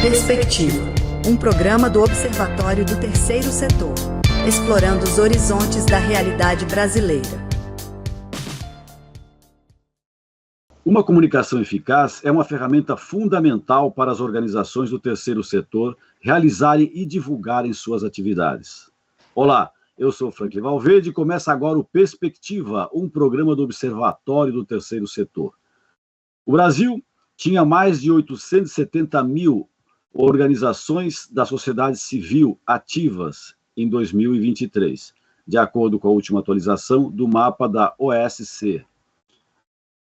Perspectiva, um programa do Observatório do Terceiro Setor, explorando os horizontes da realidade brasileira. Uma comunicação eficaz é uma ferramenta fundamental para as organizações do terceiro setor realizarem e divulgarem suas atividades. Olá, eu sou Franklin Valverde e começa agora o Perspectiva, um programa do Observatório do Terceiro Setor. O Brasil tinha mais de 870 mil organizações da sociedade civil ativas em 2023, de acordo com a última atualização do mapa da OSCE,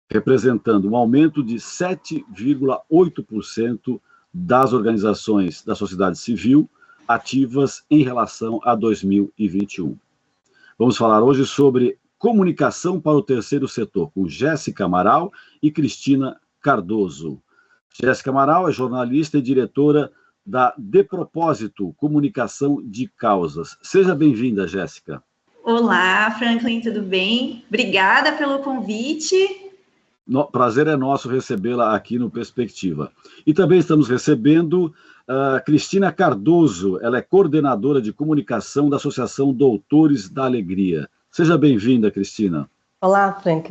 representando um aumento de 7,8% das organizações da sociedade civil ativas em relação a 2021. Vamos falar hoje sobre comunicação para o terceiro setor, com Jéssica Amaral e Cristina Cardoso. Jéssica Amaral é jornalista e diretora da De Propósito, Comunicação de Causas. Seja bem-vinda, Jéssica. Olá, Franklin, tudo bem? Obrigada pelo convite. Prazer é nosso recebê-la aqui no Perspectiva. E também estamos recebendo Cristina Cardoso, ela é coordenadora de comunicação da Associação Doutores da Alegria. Seja bem-vinda, Cristina. Olá, Frank,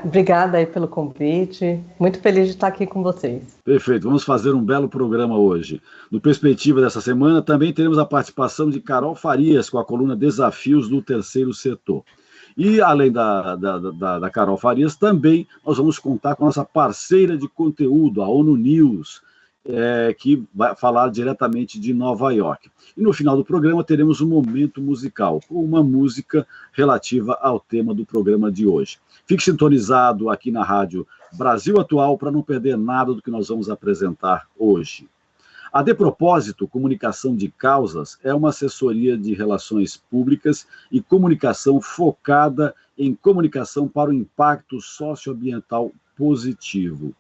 obrigada aí pelo convite, muito feliz de estar aqui com vocês. Perfeito, vamos fazer um belo programa hoje. No Perspectiva dessa semana também teremos a participação de Carol Farias com a coluna Desafios do Terceiro Setor. E além da Carol Farias, também nós vamos contar com a nossa parceira de conteúdo, a ONU News, que vai falar diretamente de Nova York. E no final do programa teremos um momento musical, com uma música relativa ao tema do programa de hoje. Fique sintonizado aqui na Rádio Brasil Atual para não perder nada do que nós vamos apresentar hoje. A De Propósito, Comunicação de Causas, é uma assessoria de relações públicas e comunicação focada em comunicação para o impacto socioambiental positivo.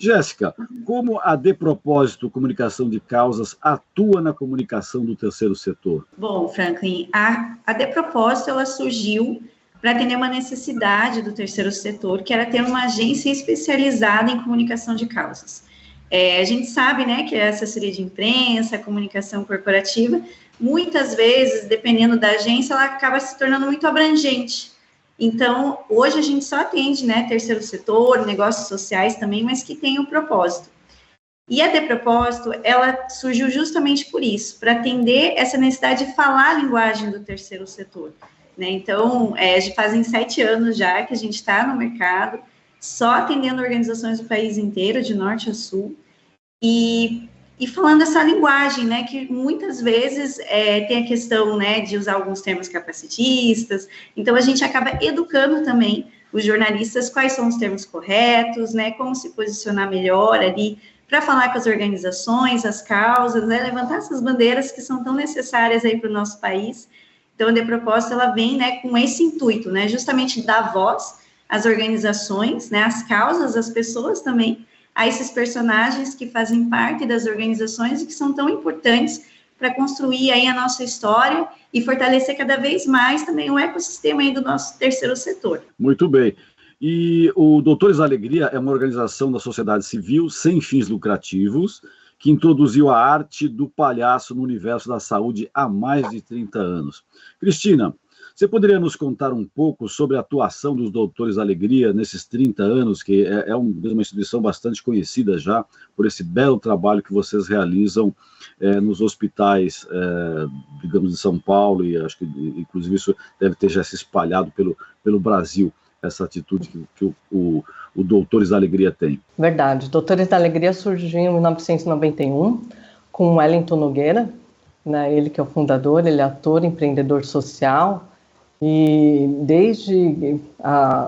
Jéssica, como a De Propósito Comunicação de Causas atua na comunicação do terceiro setor? Bom, Franklin, a De Propósito ela surgiu para atender uma necessidade do terceiro setor, que era ter uma agência especializada em comunicação de causas. A gente sabe, né, que a assessoria de imprensa, a comunicação corporativa, muitas vezes, dependendo da agência, ela acaba se tornando muito abrangente. Então, hoje a gente só atende, né, terceiro setor, negócios sociais também, mas que tem um propósito. E a De Propósito, ela surgiu justamente por isso, para atender essa necessidade de falar a linguagem do terceiro setor, né? Então, já fazem 7 anos já que a gente está no mercado, só atendendo organizações do país inteiro, de norte a sul, e falando essa linguagem, né, que muitas vezes tem a questão, né, de usar alguns termos capacitistas, então a gente acaba educando também os jornalistas quais são os termos corretos, né, como se posicionar melhor ali, para falar com as organizações, as causas, né, levantar essas bandeiras que são tão necessárias aí para o nosso país. Então, a De Propósito, ela vem, né, com esse intuito, né, justamente dar voz às organizações, né, às causas, às pessoas também, a esses personagens que fazem parte das organizações e que são tão importantes para construir aí a nossa história e fortalecer cada vez mais também o ecossistema aí do nosso terceiro setor. Muito bem. E o Doutores da Alegria é uma organização da sociedade civil sem fins lucrativos que introduziu a arte do palhaço no universo da saúde há mais de 30 anos. Cristina, você poderia nos contar um pouco sobre a atuação dos Doutores da Alegria nesses 30 anos, que é uma instituição bastante conhecida já por esse belo trabalho que vocês realizam nos hospitais, digamos, de São Paulo, e acho que, inclusive, isso deve ter já se espalhado pelo Brasil, essa atitude que o Doutores da Alegria tem. Verdade. Doutores da Alegria surgiu em 1991 com o Wellington Nogueira, né, ele que é o fundador, ele é ator, empreendedor social, e desde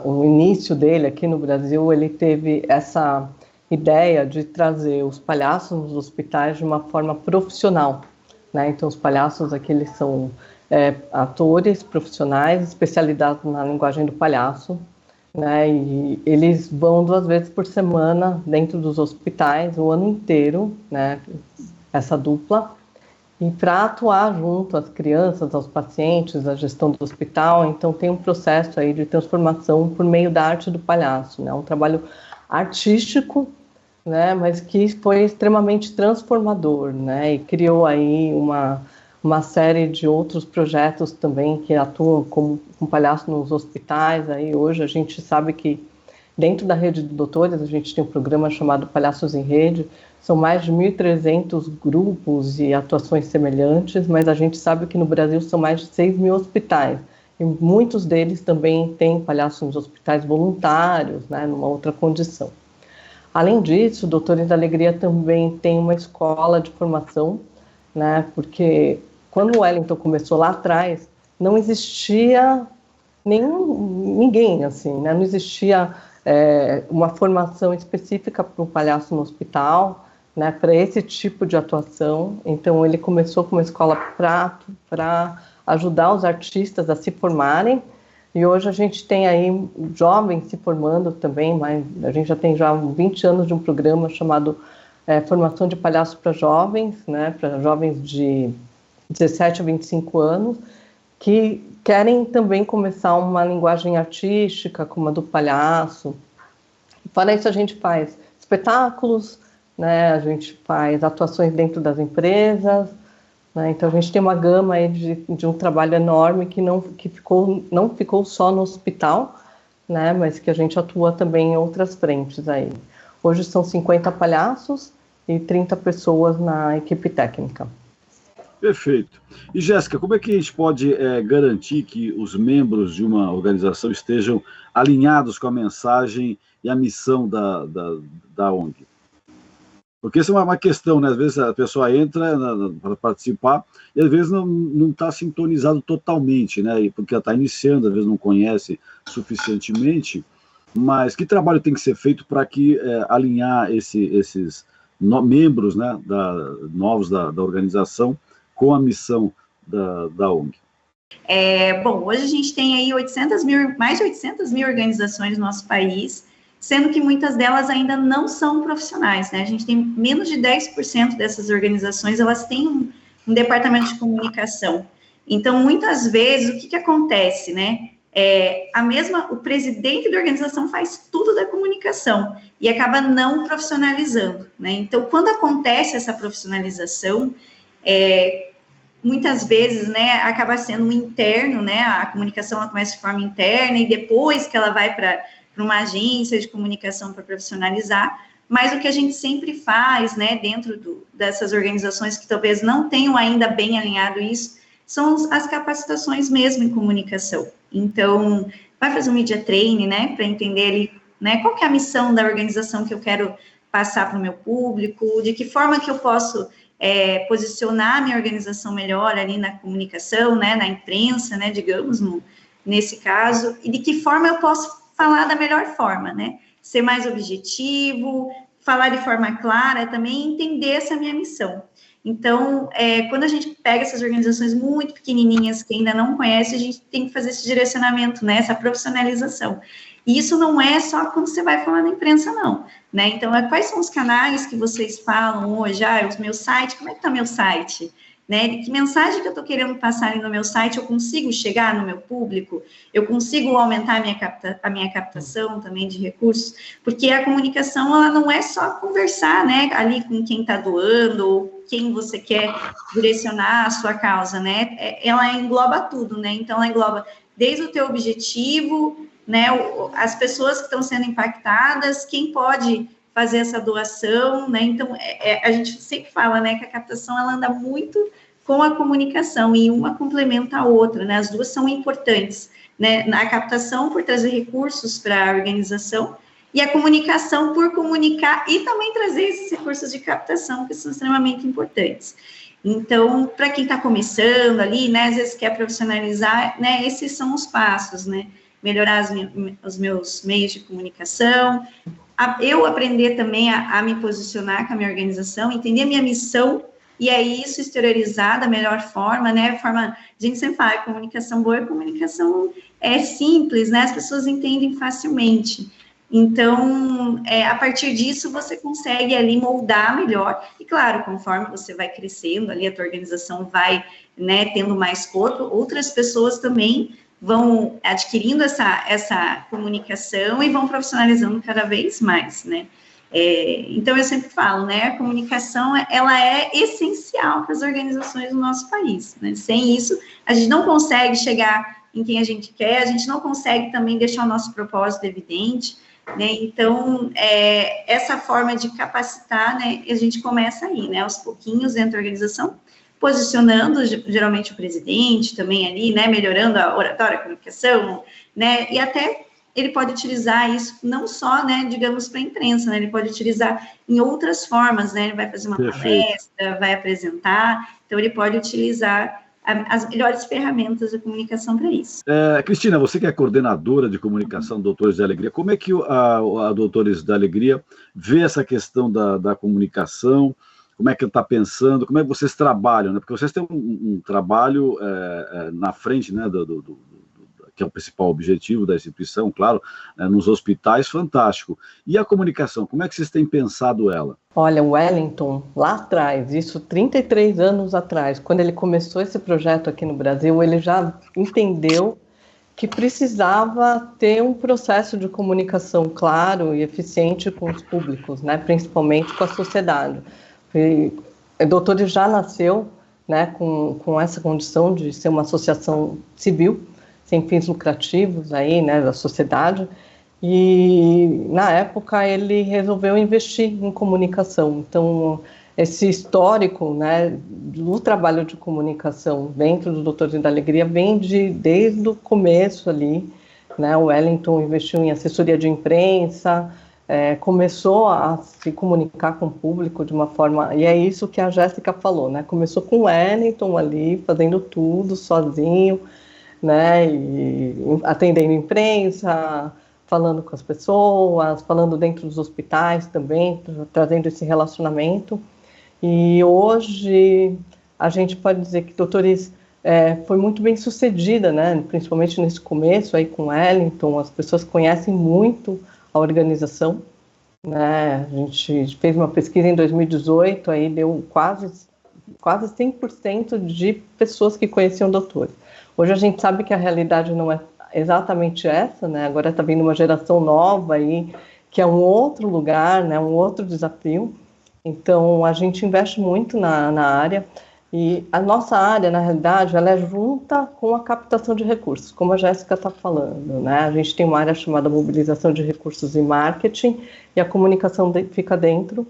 o início dele aqui no Brasil, ele teve essa ideia de trazer os palhaços nos hospitais de uma forma profissional, né? Então, os palhaços aqui, eles são atores profissionais especializados na linguagem do palhaço, né? E eles vão 2 vezes por semana dentro dos hospitais, o ano inteiro, né? Essa dupla. E para atuar junto às crianças, aos pacientes, à gestão do hospital, então tem um processo aí de transformação por meio da arte do palhaço, né? Um trabalho artístico né, mas que foi extremamente transformador, né, e criou aí uma série de outros projetos também que atuam com palhaço nos hospitais. Aí hoje a gente sabe que dentro da rede de doutores a gente tem um programa chamado Palhaços em Rede, são mais de 1.300 grupos e atuações semelhantes, mas a gente sabe que no Brasil são mais de 6.000 hospitais, e muitos deles também têm palhaços nos hospitais voluntários, né, numa outra condição. Além disso, o Doutores da Alegria também tem uma escola de formação, né, porque quando o Wellington começou lá atrás, não existia ninguém, assim, né, não existia uma formação específica para o palhaço no hospital, né, para esse tipo de atuação. Então ele começou com uma escola para ajudar os artistas a se formarem, e hoje a gente tem aí jovens se formando também, mas a gente já tem 20 anos de um programa chamado Formação de Palhaço para Jovens, né, para jovens de 17 a 25 anos, que querem também começar uma linguagem artística, como a do palhaço. Para isso a gente faz espetáculos, né, a gente faz atuações dentro das empresas, né, então a gente tem uma gama aí de um trabalho enorme que não ficou só no hospital, né, mas que a gente atua também em outras frentes aí. Hoje são 50 palhaços e 30 pessoas na equipe técnica. Perfeito. E, Jéssica, como é que a gente pode garantir que os membros de uma organização estejam alinhados com a mensagem e a missão da ONG? Porque essa é uma questão, né? Às vezes a pessoa entra para participar e às vezes não está sintonizado totalmente, né? Porque ela está iniciando, às vezes não conhece suficientemente, mas que trabalho tem que ser feito para que alinhar esses membros, né, novos da organização com a missão da ONG? Bom, hoje a gente tem aí mais de 800 mil organizações no nosso país, sendo que muitas delas ainda não são profissionais, né? A gente tem menos de 10% dessas organizações, elas têm um departamento de comunicação. Então, muitas vezes, o que acontece, né? O presidente da organização faz tudo da comunicação e acaba não profissionalizando, né? Então, quando acontece essa profissionalização, muitas vezes, né, acaba sendo um interno, né, a comunicação ela começa de forma interna e depois que ela vai para uma agência de comunicação para profissionalizar, mas o que a gente sempre faz, né, dentro dessas organizações que talvez não tenham ainda bem alinhado isso, são as capacitações mesmo em comunicação. Então, vai fazer um media training, né, para entender ali, né, qual que é a missão da organização que eu quero passar para o meu público, de que forma que eu posso posicionar a minha organização melhor ali na comunicação, né, na imprensa, né, digamos, nesse caso, e de que forma eu posso falar da melhor forma, né, ser mais objetivo, falar de forma clara também, entender essa minha missão. Então, quando a gente pega essas organizações muito pequenininhas que ainda não conhecem, a gente tem que fazer esse direcionamento, né, essa profissionalização. E isso não é só quando você vai falar na imprensa, não, né? Então, quais são os canais que vocês falam hoje? O meu site, como é que está meu site? Né? Que mensagem que eu estou querendo passar ali no meu site, eu consigo chegar no meu público? Eu consigo aumentar a minha captação também de recursos? Porque a comunicação, ela não é só conversar, né, ali com quem está doando, ou quem você quer direcionar a sua causa, né? Ela engloba tudo, né? Então, ela engloba desde o teu objetivo, né, as pessoas que estão sendo impactadas, quem pode fazer essa doação, né? Então, a gente sempre fala, né, que a captação, ela anda muito com a comunicação, e uma complementa a outra, né? As duas são importantes, né? A captação por trazer recursos para a organização, e a comunicação por comunicar e também trazer esses recursos de captação, que são extremamente importantes. Então, para quem está começando ali, né, às vezes quer profissionalizar, né, esses são os passos, né? Melhorar os meus meios de comunicação, eu aprender também a me posicionar com a minha organização, entender a minha missão, e aí isso exteriorizar da melhor forma, né, a gente sempre fala, comunicação boa, comunicação simples, né, as pessoas entendem facilmente. Então, a partir disso, você consegue ali moldar melhor, e claro, conforme você vai crescendo ali, a tua organização vai, né, tendo mais corpo, outras pessoas também vão adquirindo essa comunicação e vão profissionalizando cada vez mais, né? Então, eu sempre falo, né, a comunicação, ela é essencial para as organizações do nosso país, né? Sem isso, a gente não consegue chegar em quem a gente quer, a gente não consegue também deixar o nosso propósito evidente, né? Então, essa forma de capacitar, né, a gente começa aí, né, aos pouquinhos dentro da organização, posicionando geralmente o presidente também ali, né, melhorando a oratória, a comunicação, né, e até ele pode utilizar isso não só, né, digamos, para a imprensa, né, ele pode utilizar em outras formas, né, ele vai fazer uma palestra, vai apresentar, então ele pode utilizar as melhores ferramentas da comunicação para isso. Cristina, você que é coordenadora de comunicação do Doutores da Alegria, como é que a Doutores da Alegria vê essa questão da comunicação? Como é que ele está pensando? Como é que vocês trabalham? Né? Porque vocês têm um trabalho na frente, né, que é o principal objetivo da instituição, claro, nos hospitais, fantástico. E a comunicação, como é que vocês têm pensado ela? Olha, o Wellington, lá atrás, isso 33 anos atrás, quando ele começou esse projeto aqui no Brasil, ele já entendeu que precisava ter um processo de comunicação claro e eficiente com os públicos, né, principalmente com a sociedade. O Doutores já nasceu, né, com essa condição de ser uma associação civil, sem fins lucrativos aí, né, da sociedade, e na época ele resolveu investir em comunicação. Então, esse histórico, né, do trabalho de comunicação dentro do Doutores da Alegria vem desde o começo ali, né, o Wellington investiu em assessoria de imprensa, começou a se comunicar com o público de uma forma, e é isso que a Jéssica falou, né, começou com o Wellington ali, fazendo tudo sozinho, né, e atendendo imprensa, falando com as pessoas, falando dentro dos hospitais também, trazendo esse relacionamento. E hoje a gente pode dizer que Doutores foi muito bem sucedida, né, principalmente nesse começo aí com o Wellington, as pessoas conhecem muito a organização, né, a gente fez uma pesquisa em 2018, aí deu quase 100% de pessoas que conheciam Doutores. Hoje a gente sabe que a realidade não é exatamente essa, né? Agora está vindo uma geração nova aí, que é um outro lugar, né? Um outro desafio. Então, a gente investe muito na área. E a nossa área, na realidade, ela é junta com a captação de recursos, como a Jéssica está falando, né? A gente tem uma área chamada mobilização de recursos e marketing, e a comunicação fica dentro,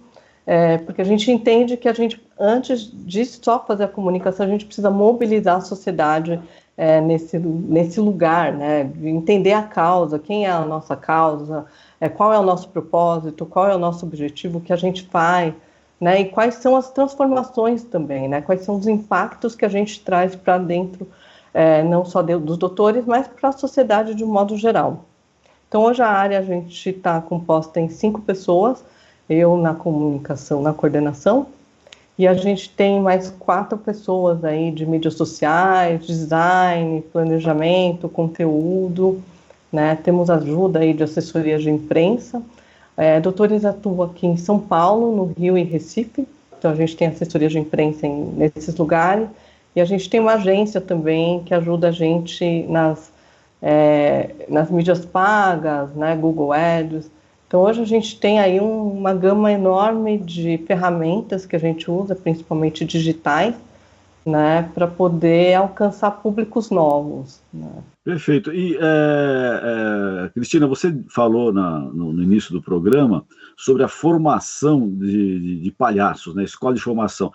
porque a gente entende que a gente, antes de só fazer a comunicação, a gente precisa mobilizar a sociedade nesse lugar, né, entender a causa, quem é a nossa causa, qual é o nosso propósito, qual é o nosso objetivo, o que a gente faz, né, e quais são as transformações também, né, quais são os impactos que a gente traz para dentro, não só dos doutores, mas para a sociedade de um modo geral. Então, hoje a área a gente está composta em 5 pessoas, eu na comunicação, na coordenação, e a gente tem mais 4 pessoas aí de mídias sociais, design, planejamento, conteúdo, né? Temos ajuda aí de assessoria de imprensa. Doutores atua aqui em São Paulo, no Rio e Recife, então a gente tem assessoria de imprensa nesses lugares, e a gente tem uma agência também que ajuda a gente nas mídias pagas, né? Google Ads. Então, hoje a gente tem aí uma gama enorme de ferramentas que a gente usa, principalmente digitais, né, para poder alcançar públicos novos, né. Perfeito. E, Cristina, você falou no início do programa sobre a formação de palhaços, né, escola de formação.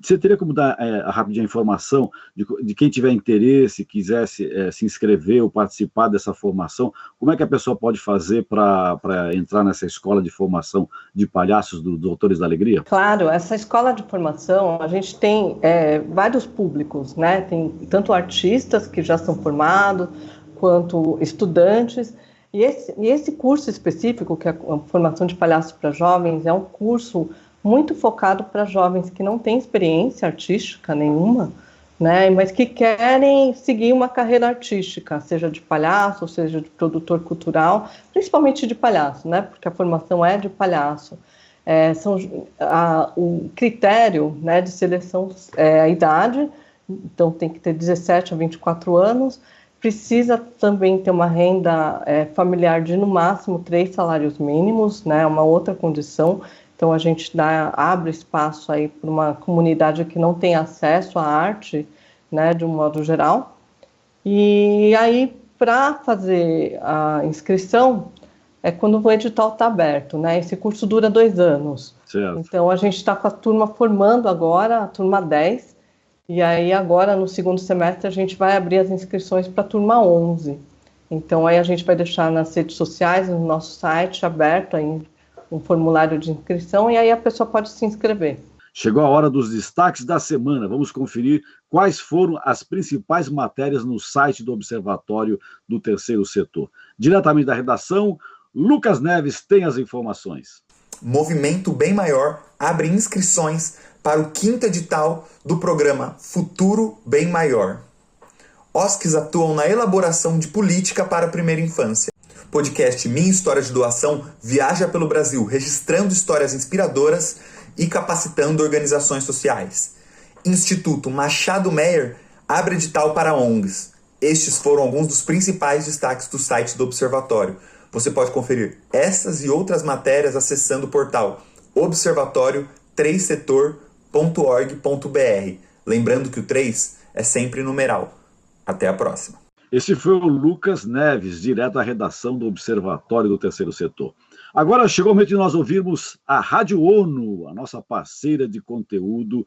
Você teria como dar rapidinho a informação de quem tiver interesse, quisesse se inscrever ou participar dessa formação, como é que a pessoa pode fazer para entrar nessa escola de formação de palhaços do Doutores da Alegria? Claro, essa escola de formação, a gente tem vários públicos, né? Tem tanto artistas que já são formados, quanto estudantes, e esse curso específico, que é a formação de palhaços para jovens, é um curso muito focado para jovens que não têm experiência artística nenhuma, né, mas que querem seguir uma carreira artística, seja de palhaço, seja de produtor cultural, principalmente de palhaço, né, porque a formação é de palhaço. O critério, né, de seleção é a idade, então tem que ter 17 a 24 anos, precisa também ter uma renda familiar de, no máximo, 3 salários mínimos, né, uma outra condição. Então, a gente abre espaço aí para uma comunidade que não tem acesso à arte, né, de um modo geral. E aí, para fazer a inscrição, é quando o edital está aberto, né? Esse curso dura 2 anos. Certo. Então, a gente está com a turma formando agora, a turma 10, e aí agora, no segundo semestre, a gente vai abrir as inscrições para a turma 11. Então, aí a gente vai deixar nas redes sociais, no nosso site, aberto aí um formulário de inscrição, e aí a pessoa pode se inscrever. Chegou a hora dos destaques da semana. Vamos conferir quais foram as principais matérias no site do Observatório do Terceiro Setor. Diretamente da redação, Lucas Neves tem as informações. Movimento Bem Maior abre inscrições para o 5º edital do programa Futuro Bem Maior. OSCs atuam na elaboração de política para a primeira infância. Podcast Minha História de Doação viaja pelo Brasil, registrando histórias inspiradoras e capacitando organizações sociais. Instituto Machado Meyer abre edital para ONGs. Estes foram alguns dos principais destaques do site do Observatório. Você pode conferir essas e outras matérias acessando o portal observatório3setor.org.br. Lembrando que o 3 é sempre numeral. Até a próxima. Esse foi o Lucas Neves, direto da redação do Observatório do Terceiro Setor. Agora chegou o momento de nós ouvirmos a Rádio ONU, a nossa parceira de conteúdo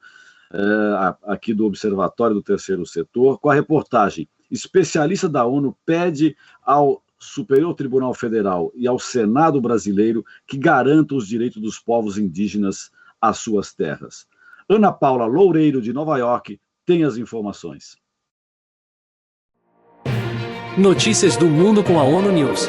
aqui do Observatório do Terceiro Setor, com a reportagem: especialista da ONU pede ao Superior Tribunal Federal e ao Senado brasileiro que garantam os direitos dos povos indígenas às suas terras. Ana Paula Loureiro, de Nova York, tem as informações. Notícias do mundo com a ONU News.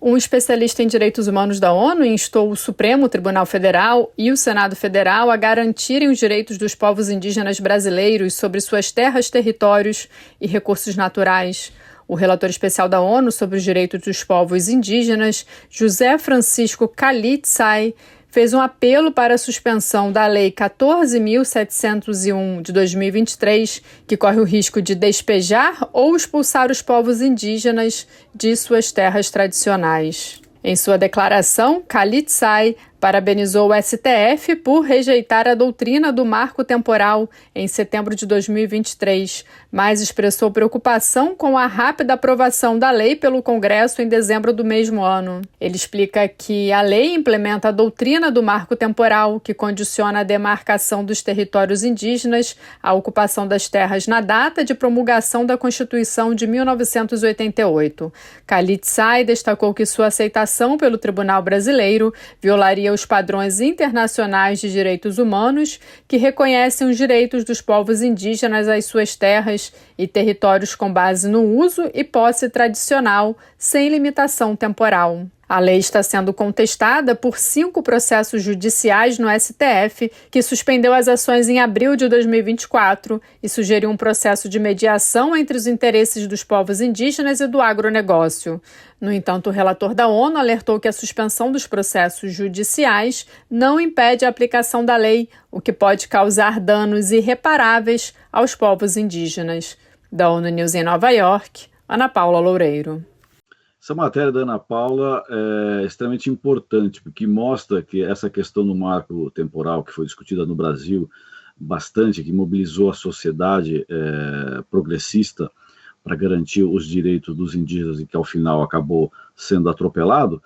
Um especialista em direitos humanos da ONU instou o Supremo Tribunal Federal e o Senado Federal a garantirem os direitos dos povos indígenas brasileiros sobre suas terras, territórios e recursos naturais. O relator especial da ONU sobre os direitos dos povos indígenas, José Francisco Khalid-Say, fez um apelo para a suspensão da Lei 14.701 de 2023, que corre o risco de despejar ou expulsar os povos indígenas de suas terras tradicionais. Em sua declaração, Khalid-Say parabenizou o STF por rejeitar a doutrina do marco temporal em setembro de 2023, mas expressou preocupação com a rápida aprovação da lei pelo Congresso em dezembro do mesmo ano. Ele explica que a lei implementa a doutrina do marco temporal, que condiciona a demarcação dos territórios indígenas à ocupação das terras na data de promulgação da Constituição de 1988. Khalid-Say destacou que sua aceitação pelo Tribunal Brasileiro violaria os padrões internacionais de direitos humanos que reconhecem os direitos dos povos indígenas às suas terras e territórios com base no uso e posse tradicional, sem limitação temporal. A lei está sendo contestada por 5 processos judiciais no STF, que suspendeu as ações em abril de 2024 e sugeriu um processo de mediação entre os interesses dos povos indígenas e do agronegócio. No entanto, o relator da ONU alertou que a suspensão dos processos judiciais não impede a aplicação da lei, o que pode causar danos irreparáveis aos povos indígenas. Da ONU News em Nova York, Ana Paula Loureiro. Essa matéria da Ana Paula é extremamente importante, porque mostra que essa questão do marco temporal, que foi discutida no Brasil bastante, que mobilizou a sociedade progressista para garantir os direitos dos indígenas e que, ao final, acabou sendo atropelado,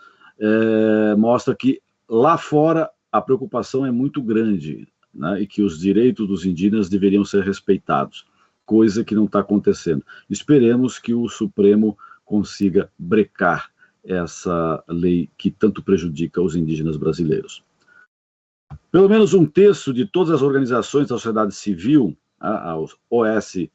mostra que lá fora a preocupação é muito grande, né, e que os direitos dos indígenas deveriam ser respeitados, coisa que não está acontecendo. Esperemos que o Supremo consiga brecar essa lei que tanto prejudica os indígenas brasileiros. Pelo menos 1/3 de todas as organizações da sociedade civil, as OSC,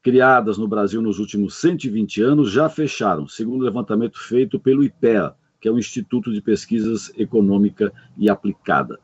criadas no Brasil nos últimos 120 anos, já fecharam, segundo o levantamento feito pelo IPEA, que é o Instituto de Pesquisas Econômica e Aplicada.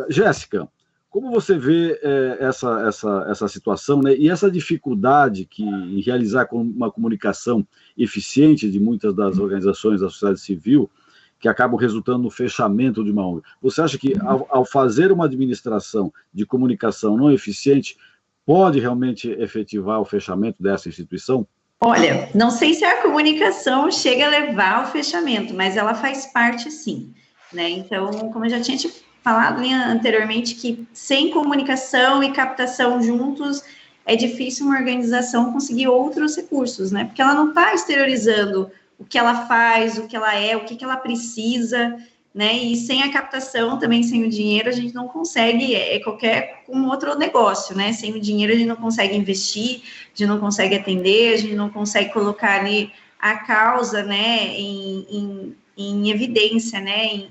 Jéssica, como você vê essa situação, né, e essa dificuldade em realizar uma comunicação eficiente de muitas das organizações da sociedade civil que acabam resultando no fechamento de uma ONG. Você acha que, ao fazer uma administração de comunicação não eficiente, pode realmente efetivar o fechamento dessa instituição? Olha, não sei se a comunicação chega a levar ao fechamento, mas ela faz parte sim, né? Então, como eu já tinha te falado anteriormente, que sem comunicação e captação juntos, é difícil uma organização conseguir outros recursos, né? Porque ela não está exteriorizando o que ela faz, o que ela é, o que ela precisa, né? E sem a captação, também sem o dinheiro, a gente não consegue, qualquer um outro negócio, né? Sem o dinheiro, a gente não consegue investir, a gente não consegue atender, a gente não consegue colocar ali a causa, né, em evidência, né,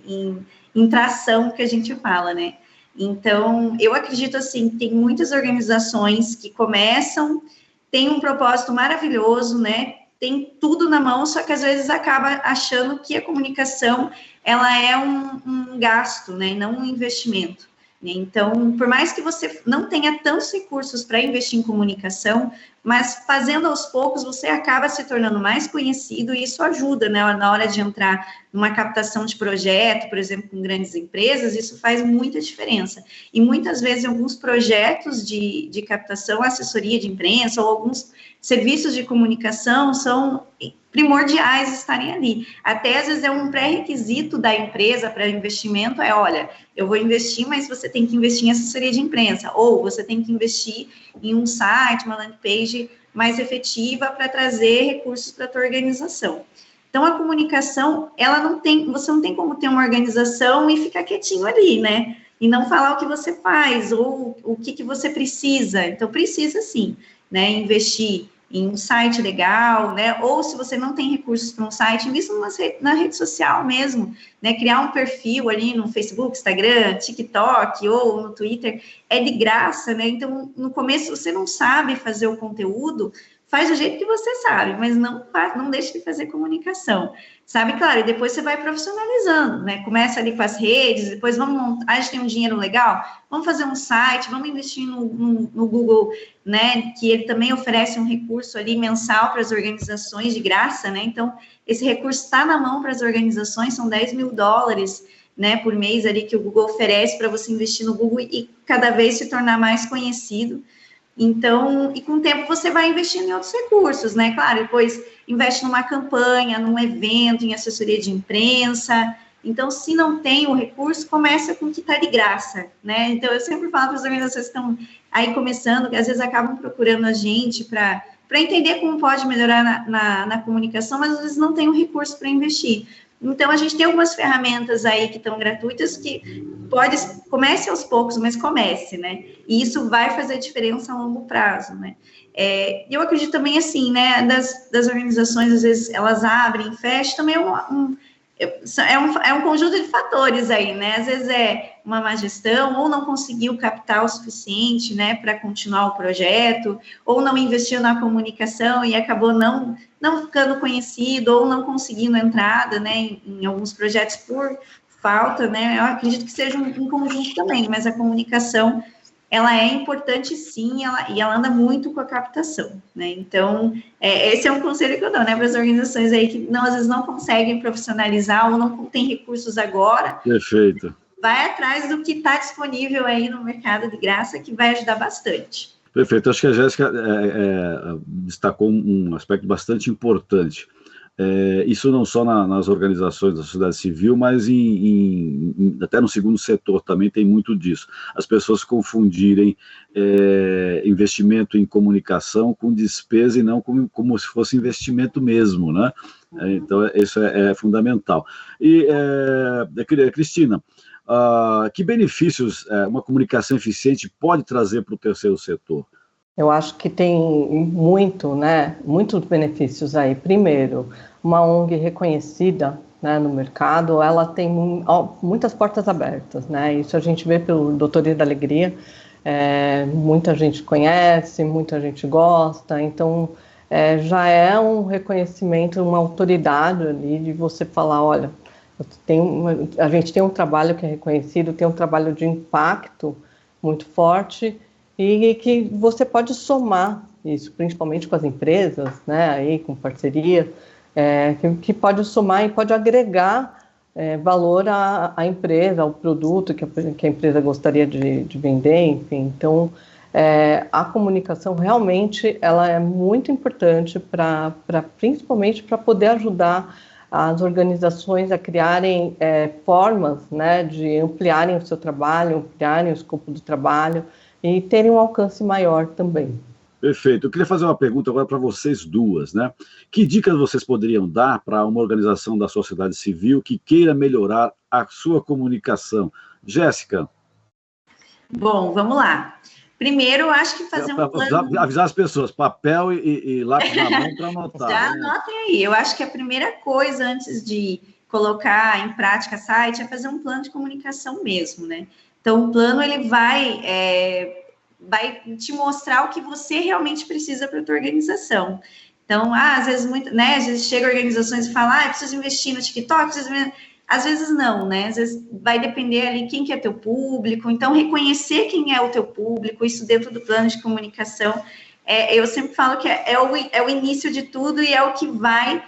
em tração, que a gente fala, né? Então, eu acredito, assim, tem muitas organizações que começam, tem um propósito maravilhoso, né? Tem tudo na mão, só que às vezes acaba achando que a comunicação ela é um gasto, né, não um investimento. Então, por mais que você não tenha tantos recursos para investir em comunicação, mas fazendo aos poucos, você acaba se tornando mais conhecido e isso ajuda, né, na hora de entrar numa captação de projeto, por exemplo, com grandes empresas, isso faz muita diferença. E muitas vezes, alguns projetos de captação, assessoria de imprensa ou alguns serviços de comunicação são primordiais estarem ali. Até, às vezes, é um pré-requisito da empresa para investimento, olha, eu vou investir, mas você tem que investir em assessoria de imprensa, ou você tem que investir em um site, uma landing page mais efetiva para trazer recursos para a tua organização. Então, a comunicação, você não tem como ter uma organização e ficar quietinho ali, né? E não falar o que você faz, ou o que você precisa. Então, precisa sim, né? Investir em um site legal, né? Ou se você não tem recursos para um site, invista na rede social mesmo, né? Criar um perfil ali no Facebook, Instagram, TikTok ou no Twitter, é de graça, né? Então, no começo, você não sabe fazer o conteúdo, faz do jeito que você sabe, mas não deixe de fazer comunicação, sabe? Claro, e depois você vai profissionalizando, né? Começa ali com as redes, depois vamos montar, a gente tem um dinheiro legal, vamos fazer um site, vamos investir no Google, né? Que ele também oferece um recurso ali mensal para as organizações de graça, né? Então, esse recurso está na mão para as organizações, são $10 mil, né? Por mês ali que o Google oferece para você investir no Google e cada vez se tornar mais conhecido. Então, e com o tempo você vai investindo em outros recursos, né? Claro, depois investe numa campanha, num evento, em assessoria de imprensa. Então, se não tem o recurso, começa com o que está de graça, né? Então, eu sempre falo para as organizações que estão aí começando, que às vezes acabam procurando a gente para entender como pode melhorar na comunicação, mas às vezes não tem o recurso para investir. Então, a gente tem algumas ferramentas aí que estão gratuitas que comece aos poucos, mas comece, né? E isso vai fazer diferença a longo prazo, né? Eu acredito também, assim, né, das organizações, às vezes, elas abrem, fecham, também é um conjunto de fatores aí, né? Às vezes é uma má gestão, ou não conseguiu capital o suficiente, né, para continuar o projeto, ou não investiu na comunicação e acabou não ficando conhecido, ou não conseguindo entrada, né, em alguns projetos por falta, né? Eu acredito que seja um conjunto também, mas a comunicação, ela é importante sim, e ela anda muito com a captação, né? Então, esse é um conselho que eu dou, né, para as organizações aí que às vezes não conseguem profissionalizar ou não tem recursos agora. Perfeito. Vai atrás do que está disponível aí no mercado de graça, que vai ajudar bastante. Perfeito. Acho que a Jéssica destacou um aspecto bastante importante. Isso não só nas organizações da sociedade civil, mas até no segundo setor também tem muito disso. As pessoas confundirem investimento em comunicação com despesa e não como se fosse investimento mesmo, né? Então, isso é fundamental. E, Cristina, que benefícios uma comunicação eficiente pode trazer para o terceiro setor? Eu acho que tem muitos benefícios aí. Primeiro, uma ONG reconhecida, né, no mercado, ela tem muitas portas abertas, né? Isso a gente vê pelo Doutoria da Alegria, muita gente conhece, muita gente gosta, então já é um reconhecimento, uma autoridade ali de você falar, olha, a gente tem um trabalho que é reconhecido, tem um trabalho de impacto muito forte, e que você pode somar isso, principalmente com as empresas, né, aí com parceria, que pode somar e pode agregar valor à empresa, ao produto que a empresa gostaria de vender, enfim. Então, a comunicação realmente ela é muito importante principalmente para poder ajudar as organizações a criarem formas, né, de ampliarem o seu trabalho, ampliarem o escopo do trabalho e terem um alcance maior também. Perfeito. Eu queria fazer uma pergunta agora para vocês duas, né? Que dicas vocês poderiam dar para uma organização da sociedade civil que queira melhorar a sua comunicação? Jéssica. Bom, vamos lá. Primeiro, eu acho que fazer um plano... Avisar as pessoas, papel e lápis na mão para anotar. Já anotem aí. Eu acho que a primeira coisa, antes de colocar em prática site, é fazer um plano de comunicação mesmo, né? Então, o plano, ele vai te mostrar o que você realmente precisa para a tua organização. Então, às vezes, às vezes chega organizações e fala, preciso investir no TikTok, às vezes não, né? Às vezes vai depender ali quem que é teu público, então reconhecer quem é o teu público, isso dentro do plano de comunicação, eu sempre falo que é o início de tudo e é o que vai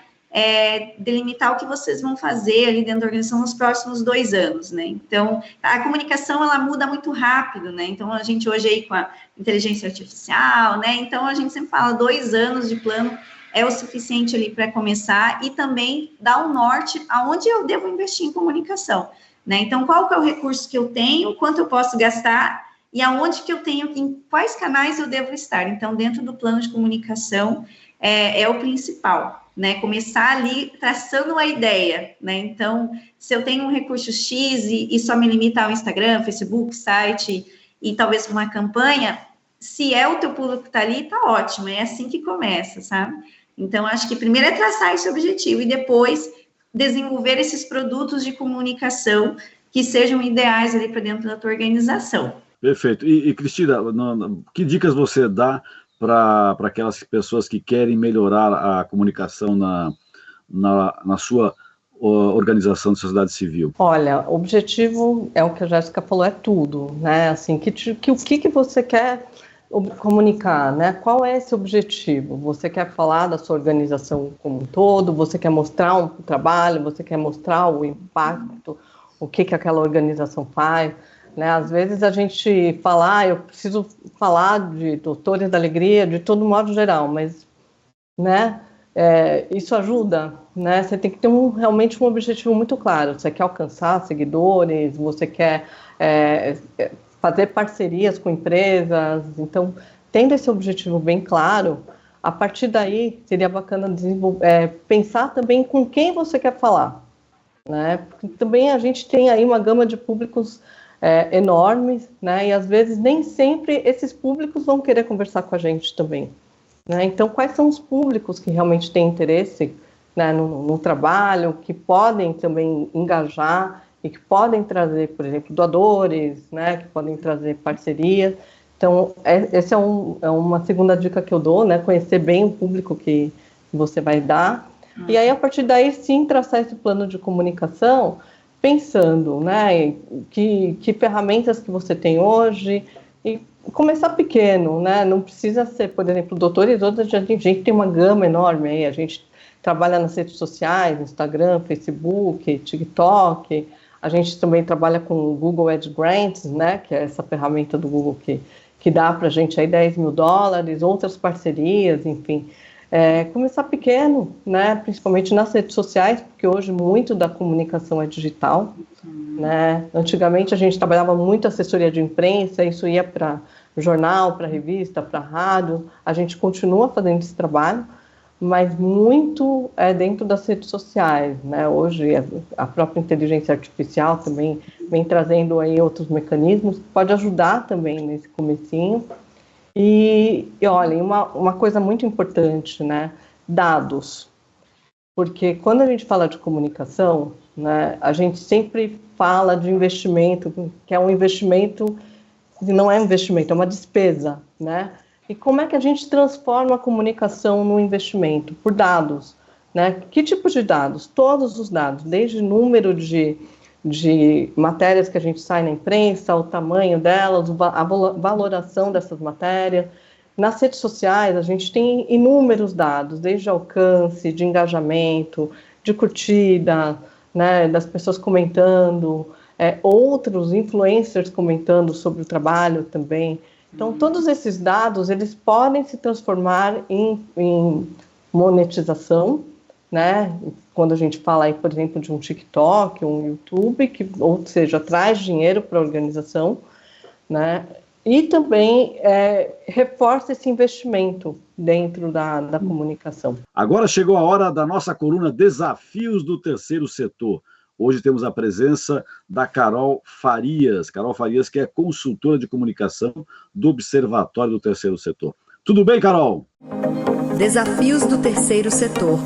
delimitar o que vocês vão fazer ali dentro da organização nos próximos 2 anos, né? Então, a comunicação, ela muda muito rápido, né? Então, a gente hoje aí com a inteligência artificial, né? Então, a gente sempre fala 2 anos de plano é o suficiente ali para começar e também dar um norte aonde eu devo investir em comunicação, né? Então, qual que é o recurso que eu tenho, quanto eu posso gastar e aonde que eu tenho, em quais canais eu devo estar. Então, dentro do plano de comunicação é o principal, né? Começar ali traçando a ideia, né? Então, se eu tenho um recurso X e só me limita ao Instagram, Facebook, site e talvez uma campanha, se é o teu público que está ali, tá ótimo, é assim que começa, sabe? Então, acho que primeiro é traçar esse objetivo e depois desenvolver esses produtos de comunicação que sejam ideais ali para dentro da tua organização. Perfeito. E Cristina, que dicas você dá para aquelas pessoas que querem melhorar a comunicação na sua organização de sociedade civil? Olha, o objetivo é o que a Jéssica falou, é tudo, né? Assim, o que você quer comunicar, né? Qual é esse objetivo? Você quer falar da sua organização como um todo? Você quer mostrar um trabalho? Você quer mostrar o impacto? O que aquela organização faz? Né? Às vezes a gente fala, eu preciso falar de Doutores da Alegria de todo modo geral, mas, né? Isso ajuda, né? Você tem que ter realmente um objetivo muito claro. Você quer alcançar seguidores? Você quer fazer parcerias com empresas? Então, tendo esse objetivo bem claro, a partir daí seria bacana pensar também com quem você quer falar, né? Porque também a gente tem aí uma gama de públicos enormes, né? E às vezes nem sempre esses públicos vão querer conversar com a gente também, né? Então, quais são os públicos que realmente têm interesse, né, no trabalho, que podem também engajar e que podem trazer, por exemplo, doadores, né, que podem trazer parcerias. Então, essa é uma segunda dica que eu dou, né, conhecer bem o público que você vai dar. E aí, a partir daí, sim, traçar esse plano de comunicação, pensando, né, que ferramentas que você tem hoje, e começar pequeno, né, não precisa ser, por exemplo, Doutores, a gente tem uma gama enorme aí, a gente trabalha nas redes sociais, Instagram, Facebook, TikTok. A gente também trabalha com o Google Ad Grants, né, que é essa ferramenta do Google que dá para a gente aí $10 mil, outras parcerias, enfim. Começar pequeno, né, principalmente nas redes sociais, porque hoje muito da comunicação é digital. Né? Antigamente a gente trabalhava muito assessoria de imprensa, isso ia para jornal, para revista, para rádio. A gente continua fazendo esse trabalho, mas muito dentro das redes sociais, né? Hoje a própria inteligência artificial também vem trazendo aí outros mecanismos que pode ajudar também nesse comecinho. E olhem, uma coisa muito importante, né? Dados. Porque quando a gente fala de comunicação, né, a gente sempre fala de investimento, que é um investimento, não é um investimento, é uma despesa, né? E como é que a gente transforma a comunicação no investimento? Por dados, né? Que tipo de dados? Todos os dados, desde número de matérias que a gente sai na imprensa, o tamanho delas, a valoração dessas matérias. Nas redes sociais, a gente tem inúmeros dados, desde alcance, de engajamento, de curtida, né, das pessoas comentando, outros influencers comentando sobre o trabalho também. Então, todos esses dados, eles podem se transformar em monetização, né? Quando a gente fala aí, por exemplo, de um TikTok, um YouTube, ou seja, traz dinheiro para a organização, né? E também reforça esse investimento dentro da comunicação. Agora chegou a hora da nossa coluna Desafios do Terceiro Setor. Hoje temos a presença da Carol Farias. Carol Farias, que é consultora de comunicação do Observatório do Terceiro Setor. Tudo bem, Carol? Desafios do Terceiro Setor.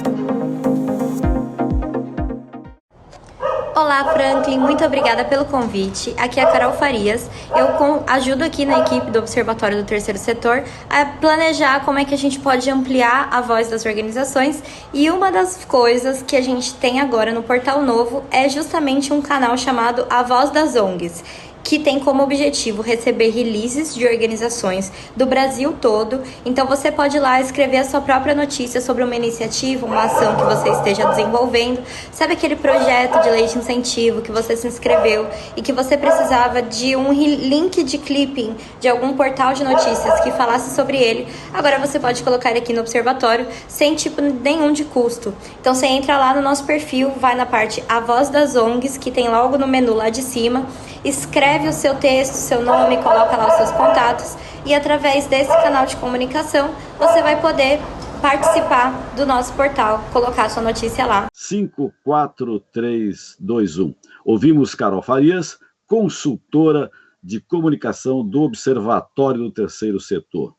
Olá, Franklin, muito obrigada pelo convite. Aqui é a Carol Farias. Eu ajudo aqui na equipe do Observatório do Terceiro Setor a planejar como é que a gente pode ampliar a voz das organizações. E uma das coisas que a gente tem agora no Portal Novo é justamente um canal chamado A Voz das ONGs, que tem como objetivo receber releases de organizações do Brasil todo. Então você pode ir lá escrever a sua própria notícia sobre uma iniciativa, uma ação que você esteja desenvolvendo. Sabe aquele projeto de lei de incentivo que você se inscreveu e que você precisava de um link de clipping de algum portal de notícias que falasse sobre ele? Agora você pode colocar ele aqui no Observatório sem tipo nenhum de custo. Então você entra lá no nosso perfil, vai na parte A Voz das ONGs, que tem logo no menu lá de cima, escreve o seu texto, seu nome, coloca lá os seus contatos e através desse canal de comunicação você vai poder participar do nosso portal, colocar a sua notícia lá. 5, 4, 3, 2, 1. Ouvimos Carol Farias, consultora de comunicação do Observatório do Terceiro Setor.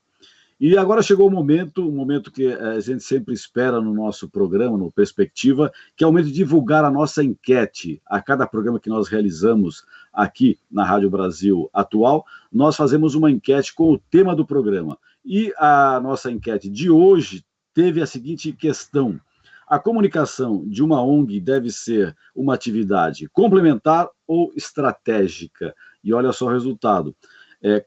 E agora chegou o momento que a gente sempre espera no nosso programa, no Perspectiva, que é o momento de divulgar a nossa enquete. A cada programa que nós realizamos aqui na Rádio Brasil Atual, nós fazemos uma enquete com o tema do programa. E a nossa enquete de hoje teve a seguinte questão: a comunicação de uma ONG deve ser uma atividade complementar ou estratégica? E olha só o resultado.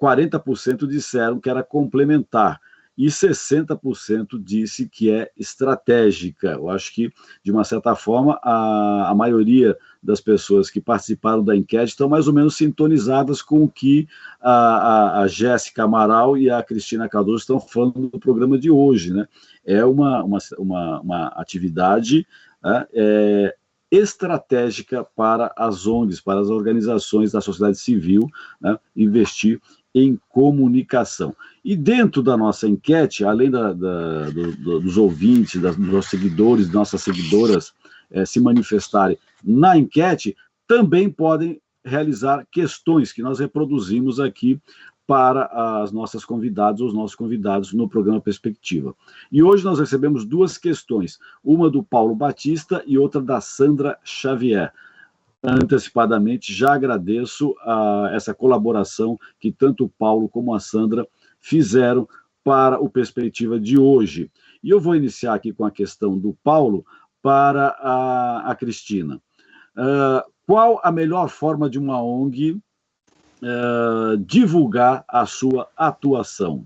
40% disseram que era complementar e 60% disse que é estratégica. Eu acho que, de uma certa forma, a maioria das pessoas que participaram da enquete estão mais ou menos sintonizadas com o que a Jéssica Amaral e a Cristina Cardoso estão falando do programa de hoje, né? É uma atividade estratégica para as ONGs, para as organizações da sociedade civil, né, investir em comunicação. E dentro da nossa enquete, além dos ouvintes, dos nossos seguidores, nossas seguidoras se manifestarem na enquete, também podem realizar questões que nós reproduzimos aqui para as nossas convidadas, os nossos convidados no programa Perspectiva. E hoje nós recebemos duas questões, uma do Paulo Batista e outra da Sandra Xavier. Antecipadamente, já agradeço essa colaboração que tanto o Paulo como a Sandra fizeram para o Perspectiva de hoje. E eu vou iniciar aqui com a questão do Paulo para a Cristina. Qual a melhor forma de uma ONG divulgar a sua atuação?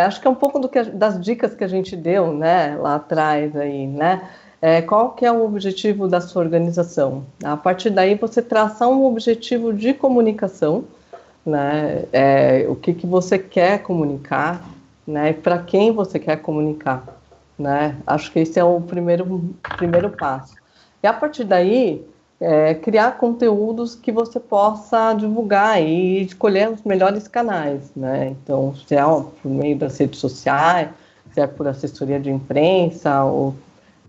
Acho que é um pouco das dicas que a gente deu, né, lá atrás, aí, né? Qual que é o objetivo da sua organização? A partir daí você traça um objetivo de comunicação, né? O que você quer comunicar, né? E para quem você quer comunicar, né? Acho que esse é o primeiro passo. E a partir daí criar conteúdos que você possa divulgar e escolher os melhores canais, né? Então, se é por meio das redes sociais, se é por assessoria de imprensa, ou,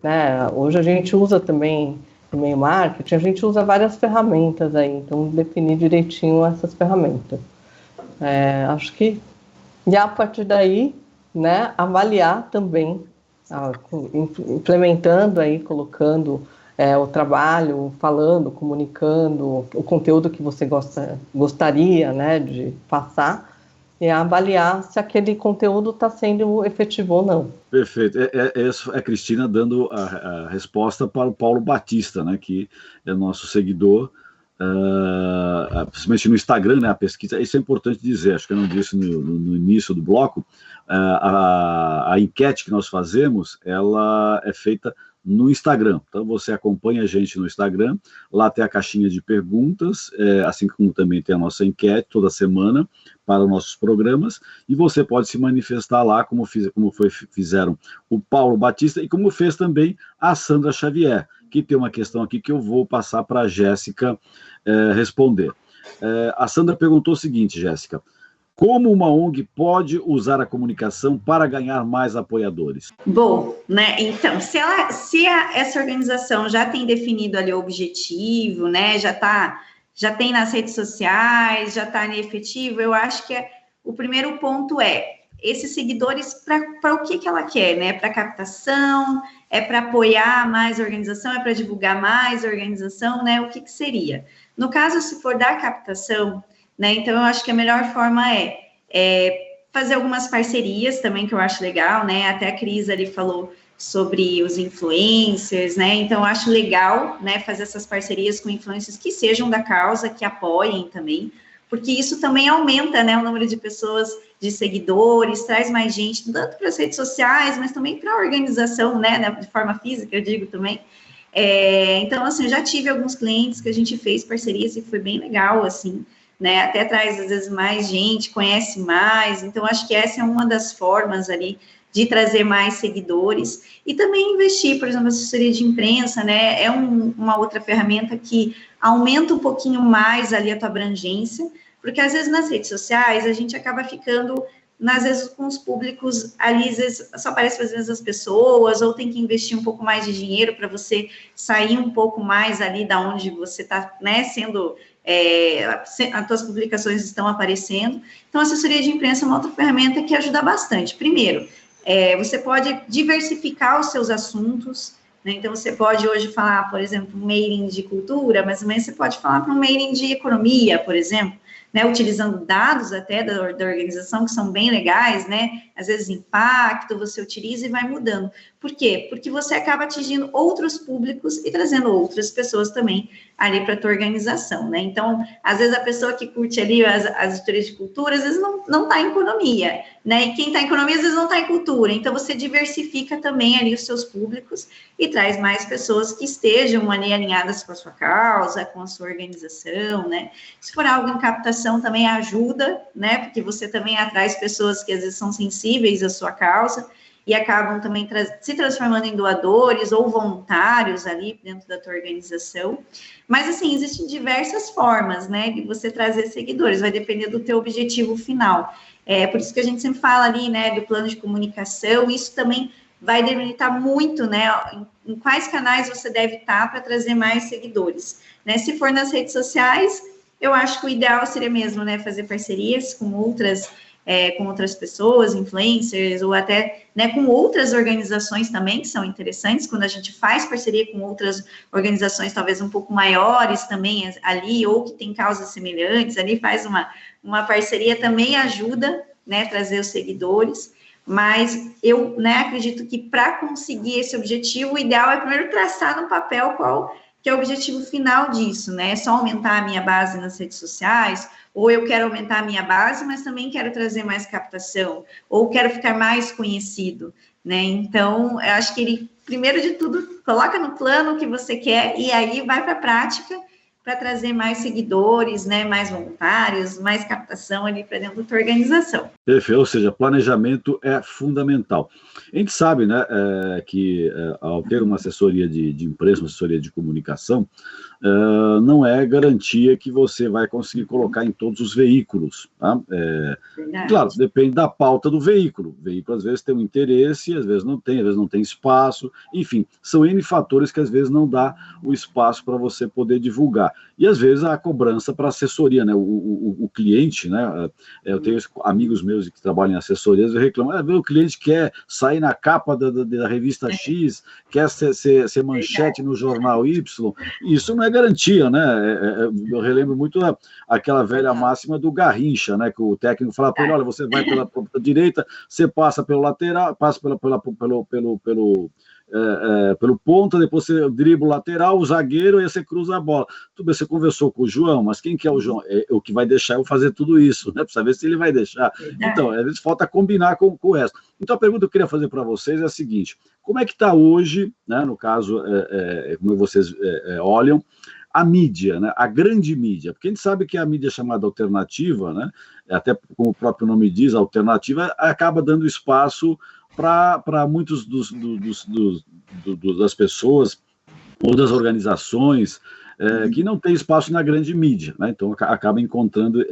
né, hoje a gente usa também no meio marketing, a gente usa várias ferramentas aí, então definir direitinho essas ferramentas. Acho que, e a partir daí, né, avaliar também, implementando aí, colocando o trabalho, falando, comunicando o conteúdo que você gostaria, né, de passar, e avaliar se aquele conteúdo está sendo efetivo ou não. Perfeito. Essa é a Cristina dando a resposta para o Paulo Batista, né, que é nosso seguidor, principalmente no Instagram, né, a pesquisa. Isso é importante dizer, acho que eu não disse no início do bloco, a enquete que nós fazemos, ela é feita no Instagram. Então, você acompanha a gente no Instagram, lá tem a caixinha de perguntas, assim como também tem a nossa enquete toda semana para os nossos programas, e você pode se manifestar lá, como fizeram o Paulo Batista e como fez também a Sandra Xavier, que tem uma questão aqui que eu vou passar para a Jéssica responder. A Sandra perguntou o seguinte, Jéssica: como uma ONG pode usar a comunicação para ganhar mais apoiadores? Bom, né? Então, essa organização já tem definido ali o objetivo, né? Já tem nas redes sociais, já está ali efetivo, eu acho que o primeiro ponto esses seguidores, para o que ela quer, né? Para captação, para apoiar mais a organização, para divulgar mais a organização, né? O que seria? No caso, se for da captação, né? Então, eu acho que a melhor forma fazer algumas parcerias também, que eu acho legal, né? Até a Cris ali falou sobre os influencers, né? Então, eu acho legal, né, fazer essas parcerias com influencers que sejam da causa, que apoiem também, porque isso também aumenta, né, o número de pessoas, de seguidores, traz mais gente, tanto para as redes sociais, mas também para a organização, né, de forma física, eu digo também. Então, assim, eu já tive alguns clientes que a gente fez parcerias e foi bem legal, assim, né, até traz, às vezes, mais gente, conhece mais, então, acho que essa é uma das formas ali de trazer mais seguidores, e também investir, por exemplo, assessoria de imprensa, né, é uma outra ferramenta que aumenta um pouquinho mais ali a tua abrangência, porque às vezes nas redes sociais a gente acaba ficando, às vezes com os públicos ali, às vezes só aparece às vezes as pessoas, ou tem que investir um pouco mais de dinheiro para você sair um pouco mais ali da onde você está, né, sendo... as tuas publicações estão aparecendo. Então, a assessoria de imprensa é uma outra ferramenta que ajuda bastante. Primeiro, você pode diversificar os seus assuntos, né? Então, você pode hoje falar, por exemplo, um mailing de cultura, mas também você pode falar para um mailing de economia, por exemplo, né? Utilizando dados até da organização, que são bem legais, né? Às vezes, impacto, você utiliza e vai mudando. Por quê? Porque você acaba atingindo outros públicos e trazendo outras pessoas também ali para a tua organização, né? Então, às vezes, a pessoa que curte ali as histórias de cultura, às vezes não está em economia, né? E quem está em economia, às vezes, não está em cultura. Então, você diversifica também ali os seus públicos e traz mais pessoas que estejam ali alinhadas com a sua causa, com a sua organização, né? Se for algo em captação, também ajuda, né? Porque você também atrai pessoas que, às vezes, são sensíveis à sua causa e acabam também se transformando em doadores ou voluntários ali dentro da tua organização. Mas, assim, existem diversas formas, né, de você trazer seguidores, vai depender do teu objetivo final. Por isso que a gente sempre fala ali, né, do plano de comunicação, isso também vai delimitar muito, né, em quais canais você deve estar para trazer mais seguidores, né. Se for nas redes sociais, eu acho que o ideal seria mesmo, né, fazer parcerias com outras pessoas, influencers, ou até, né, com outras organizações também, que são interessantes, quando a gente faz parceria com outras organizações, talvez um pouco maiores também ali, ou que tem causas semelhantes, ali faz uma parceria, também ajuda, né, trazer os seguidores, mas eu, né, acredito que para conseguir esse objetivo, o ideal é primeiro traçar no papel qual que é o objetivo final disso, né, é só aumentar a minha base nas redes sociais, ou eu quero aumentar a minha base, mas também quero trazer mais captação, ou quero ficar mais conhecido, né? Então, eu acho que ele, primeiro de tudo, coloca no plano o que você quer, e aí vai para a prática, para trazer mais seguidores, né, mais voluntários, mais captação ali para dentro da tua organização. Perfeito, ou seja, planejamento é fundamental. A gente sabe, né, que ao ter uma assessoria de imprensa, uma assessoria de comunicação, não é garantia que você vai conseguir colocar em todos os veículos. Tá? Claro, depende da pauta do veículo. O veículo, às vezes, tem um interesse, às vezes não tem espaço, enfim, são N fatores que, às vezes, não dá o espaço para você poder divulgar. E, às vezes, a cobrança para assessoria, né? O cliente, né? Eu tenho amigos meus que trabalham em assessorias e reclamam, o cliente quer sair na capa da revista X, quer ser manchete no jornal Y, isso não é garantia, né? Eu relembro muito aquela velha máxima do Garrincha, né? Que o técnico fala para ele, olha, você vai pela direita, você passa pelo lateral, passa pelo ponta, depois você dribla o lateral, o zagueiro, e aí você cruza a bola. Tudo bem, você conversou com o João, mas quem que é o João? É o que vai deixar eu fazer tudo isso, né? Precisa ver se ele vai deixar. Então, às vezes falta combinar com o resto. Então, a pergunta que eu queria fazer para vocês é a seguinte: como é que está hoje, né, no caso, como vocês olham, a mídia, né, a grande mídia? Porque a gente sabe que a mídia chamada alternativa, né, até como o próprio nome diz, a alternativa, acaba dando espaço para muitos das pessoas ou das organizações que não tem espaço na grande mídia, né? Então acaba encontrando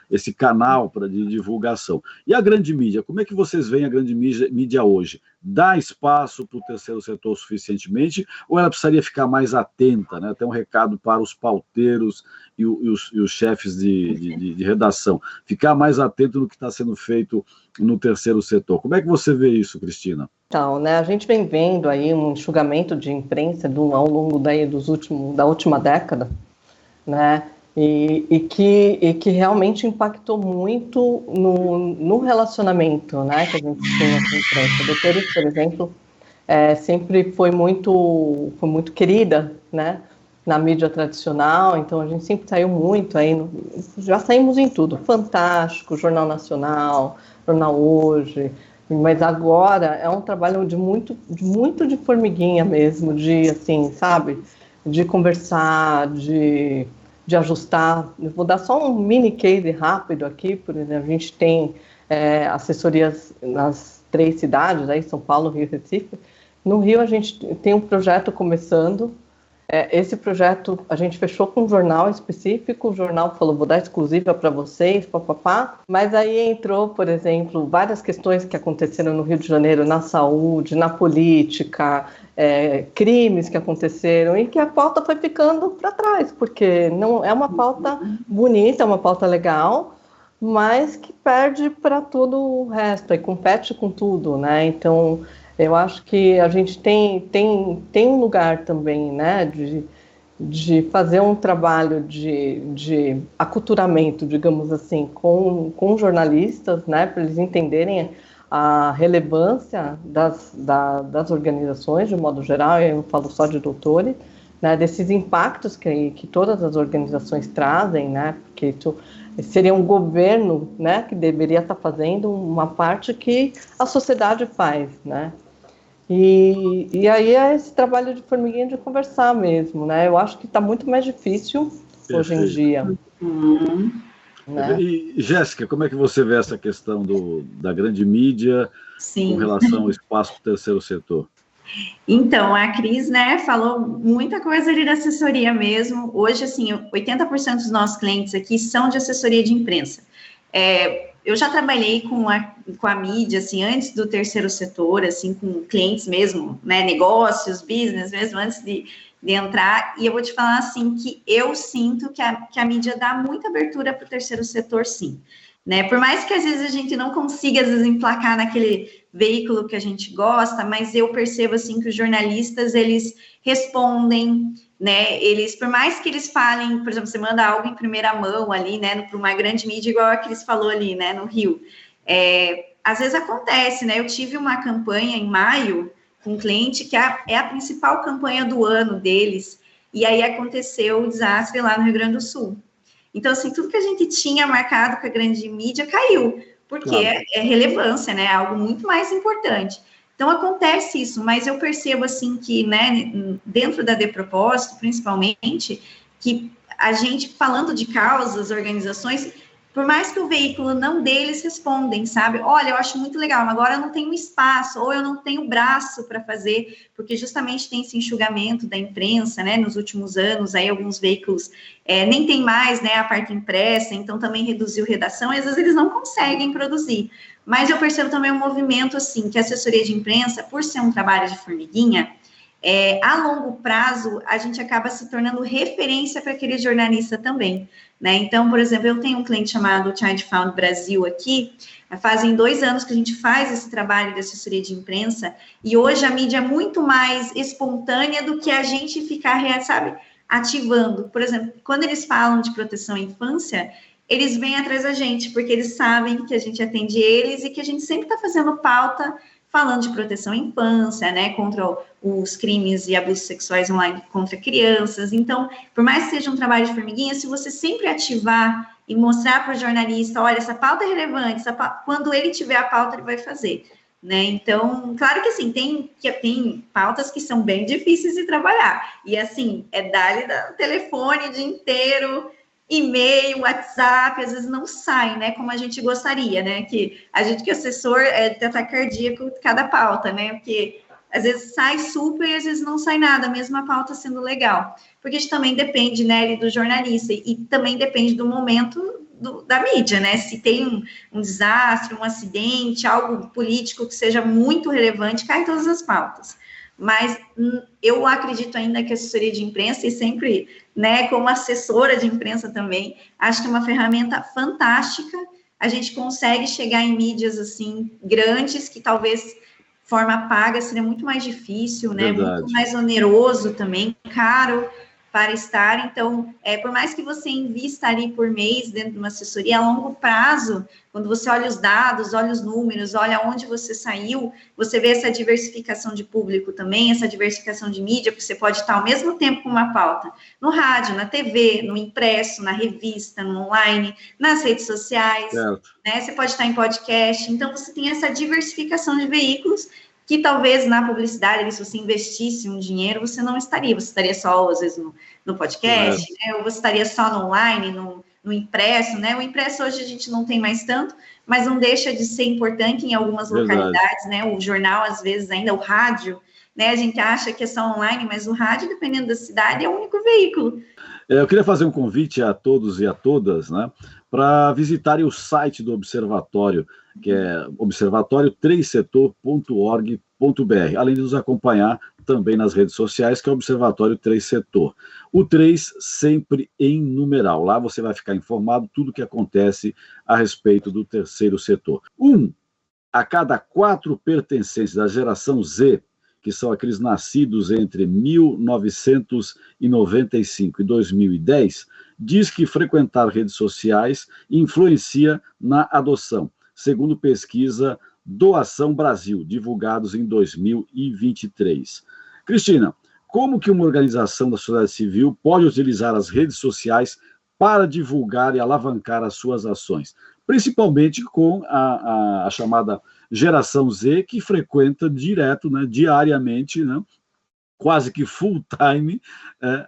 esse canal de divulgação. E a grande mídia, como é que vocês veem a grande mídia hoje? Dá espaço para o terceiro setor suficientemente, ou ela precisaria ficar mais atenta, né? Até um recado para os pauteiros e os chefes de redação, ficar mais atento no que está sendo feito no terceiro setor. Como é que você vê isso, Cristina? Então, né, a gente vem vendo aí um enxugamento de imprensa ao longo daí da última década, né, e que realmente impactou muito no relacionamento, né, que a gente tem com a imprensa. A Doutores, por exemplo, sempre foi muito querida, né, na mídia tradicional, então a gente sempre saiu muito aí, já saímos em tudo, Fantástico, Jornal Nacional, Jornal Hoje, mas agora é um trabalho muito de formiguinha mesmo, de, assim, sabe, de conversar, de ajustar. Eu vou dar só um mini case rápido aqui, por exemplo, a gente tem assessorias nas 3 cidades, aí, São Paulo, Rio e Recife. No Rio a gente tem um projeto começando. Esse projeto a gente fechou com um jornal específico, o jornal falou, vou dar exclusiva para vocês, papapá, mas aí entrou, por exemplo, várias questões que aconteceram no Rio de Janeiro, na saúde, na política, crimes que aconteceram, e que a pauta foi ficando para trás, porque não é uma pauta bonita, é uma pauta legal, mas que perde para todo o resto, e compete com tudo, né? Então, eu acho que a gente tem um lugar também, né, de fazer um trabalho de aculturamento, digamos assim, com jornalistas, né, para eles entenderem a relevância das organizações, de modo geral, eu não falo só de doutores, né, desses impactos que todas as organizações trazem, né, porque isso seria um governo, né, que deveria estar fazendo uma parte que a sociedade faz, né. E aí é esse trabalho de formiguinha de conversar mesmo, né? Eu acho que está muito mais difícil hoje em dia. Né? E, Jéssica, como é que você vê essa questão da grande mídia com relação ao espaço do terceiro setor? Então, a Cris, né, falou muita coisa ali da assessoria mesmo. Hoje, assim, 80% dos nossos clientes aqui são de assessoria de imprensa. Eu já trabalhei com a mídia, assim, antes do terceiro setor, assim, com clientes mesmo, né, negócios, business mesmo, antes de entrar, e eu vou te falar, assim, que eu sinto que a mídia dá muita abertura para o terceiro setor, sim, né, por mais que às vezes a gente não consiga, às vezes, emplacar naquele veículo que a gente gosta, mas eu percebo, assim, que os jornalistas, eles respondem, né, eles, por mais que eles falem, por exemplo, você manda algo em primeira mão ali, né, para uma grande mídia, igual a Cris falou ali, né, no Rio, às vezes acontece, né, eu tive uma campanha em maio com um cliente que é a principal campanha do ano deles, e aí aconteceu o desastre lá no Rio Grande do Sul. Então, assim, tudo que a gente tinha marcado com a grande mídia caiu, porque claro, é relevância, né, é algo muito mais importante. Então, acontece isso, mas eu percebo, assim, que, né, dentro da De Propósito, principalmente, que a gente, falando de causas, organizações, por mais que o veículo não dê, eles respondem, sabe? Olha, eu acho muito legal, mas agora eu não tenho espaço, ou eu não tenho braço para fazer, porque justamente tem esse enxugamento da imprensa, né, nos últimos anos, aí alguns veículos nem tem mais, né, a parte impressa, então também reduziu redação, e às vezes eles não conseguem produzir. Mas eu percebo também um movimento, assim, que a assessoria de imprensa, por ser um trabalho de formiguinha, a longo prazo, a gente acaba se tornando referência para aquele jornalista também, né? Então, por exemplo, eu tenho um cliente chamado Child Found Brasil aqui, fazem 2 anos que a gente faz esse trabalho de assessoria de imprensa, e hoje a mídia é muito mais espontânea do que a gente ficar, sabe, ativando. Por exemplo, quando eles falam de proteção à infância, eles vêm atrás da gente, porque eles sabem que a gente atende eles e que a gente sempre está fazendo pauta falando de proteção à infância, né, contra os crimes e abusos sexuais online contra crianças. Então, por mais que seja um trabalho de formiguinha, se você sempre ativar e mostrar para o jornalista, olha, essa pauta é relevante, quando ele tiver a pauta, ele vai fazer, né? Então, claro que assim, tem pautas que são bem difíceis de trabalhar, e assim, dar-lhe telefone o dia inteiro, e-mail, WhatsApp, às vezes não sai, né, como a gente gostaria, né, que a gente que é assessor de ataque cardíaco cada pauta, né, porque às vezes sai super e às vezes não sai nada, mesmo a pauta sendo legal, porque isso também depende, né, do jornalista, e também depende do momento da mídia, né, se tem um desastre, um acidente, algo político que seja muito relevante, cai em todas as pautas. Mas eu acredito ainda que a assessoria de imprensa, e sempre, né, como assessora de imprensa também, acho que é uma ferramenta fantástica. A gente consegue chegar em mídias, assim, grandes, que talvez forma paga seria muito mais difícil, né, Verdade. muito mais oneroso também, caro para estar. Então, por mais que você invista ali por mês dentro de uma assessoria, a longo prazo, quando você olha os dados, olha os números, olha onde você saiu, você vê essa diversificação de público também, essa diversificação de mídia, porque você pode estar ao mesmo tempo com uma pauta no rádio, na TV, no impresso, na revista, no online, nas redes sociais, né? Você pode estar em podcast, então você tem essa diversificação de veículos que talvez na publicidade, se você investisse um dinheiro, você não estaria, você estaria só, às vezes, no podcast, né? Ou você estaria só no online, no impresso, né? O impresso hoje a gente não tem mais tanto, mas não deixa de ser importante em algumas localidades, né? O jornal, às vezes, ainda o rádio, né? A gente acha que é só online, mas o rádio, dependendo da cidade, é o único veículo. Eu queria fazer um convite a todos e a todas, né, para visitarem o site do Observatório, que é observatório3setor.org.br, além de nos acompanhar também nas redes sociais, que é o Observatório 3 Setor. O 3 sempre em numeral. Lá você vai ficar informado tudo o que acontece a respeito do terceiro setor. 1 a cada 4 pertencentes da geração Z, que são aqueles nascidos entre 1995 e 2010, diz que frequentar redes sociais influencia na adoção, segundo pesquisa Doação Brasil, divulgados em 2023. Cristina, como que uma organização da sociedade civil pode utilizar as redes sociais para divulgar e alavancar as suas ações, principalmente com a chamada geração Z, que frequenta direto, né, diariamente, né, quase que full time,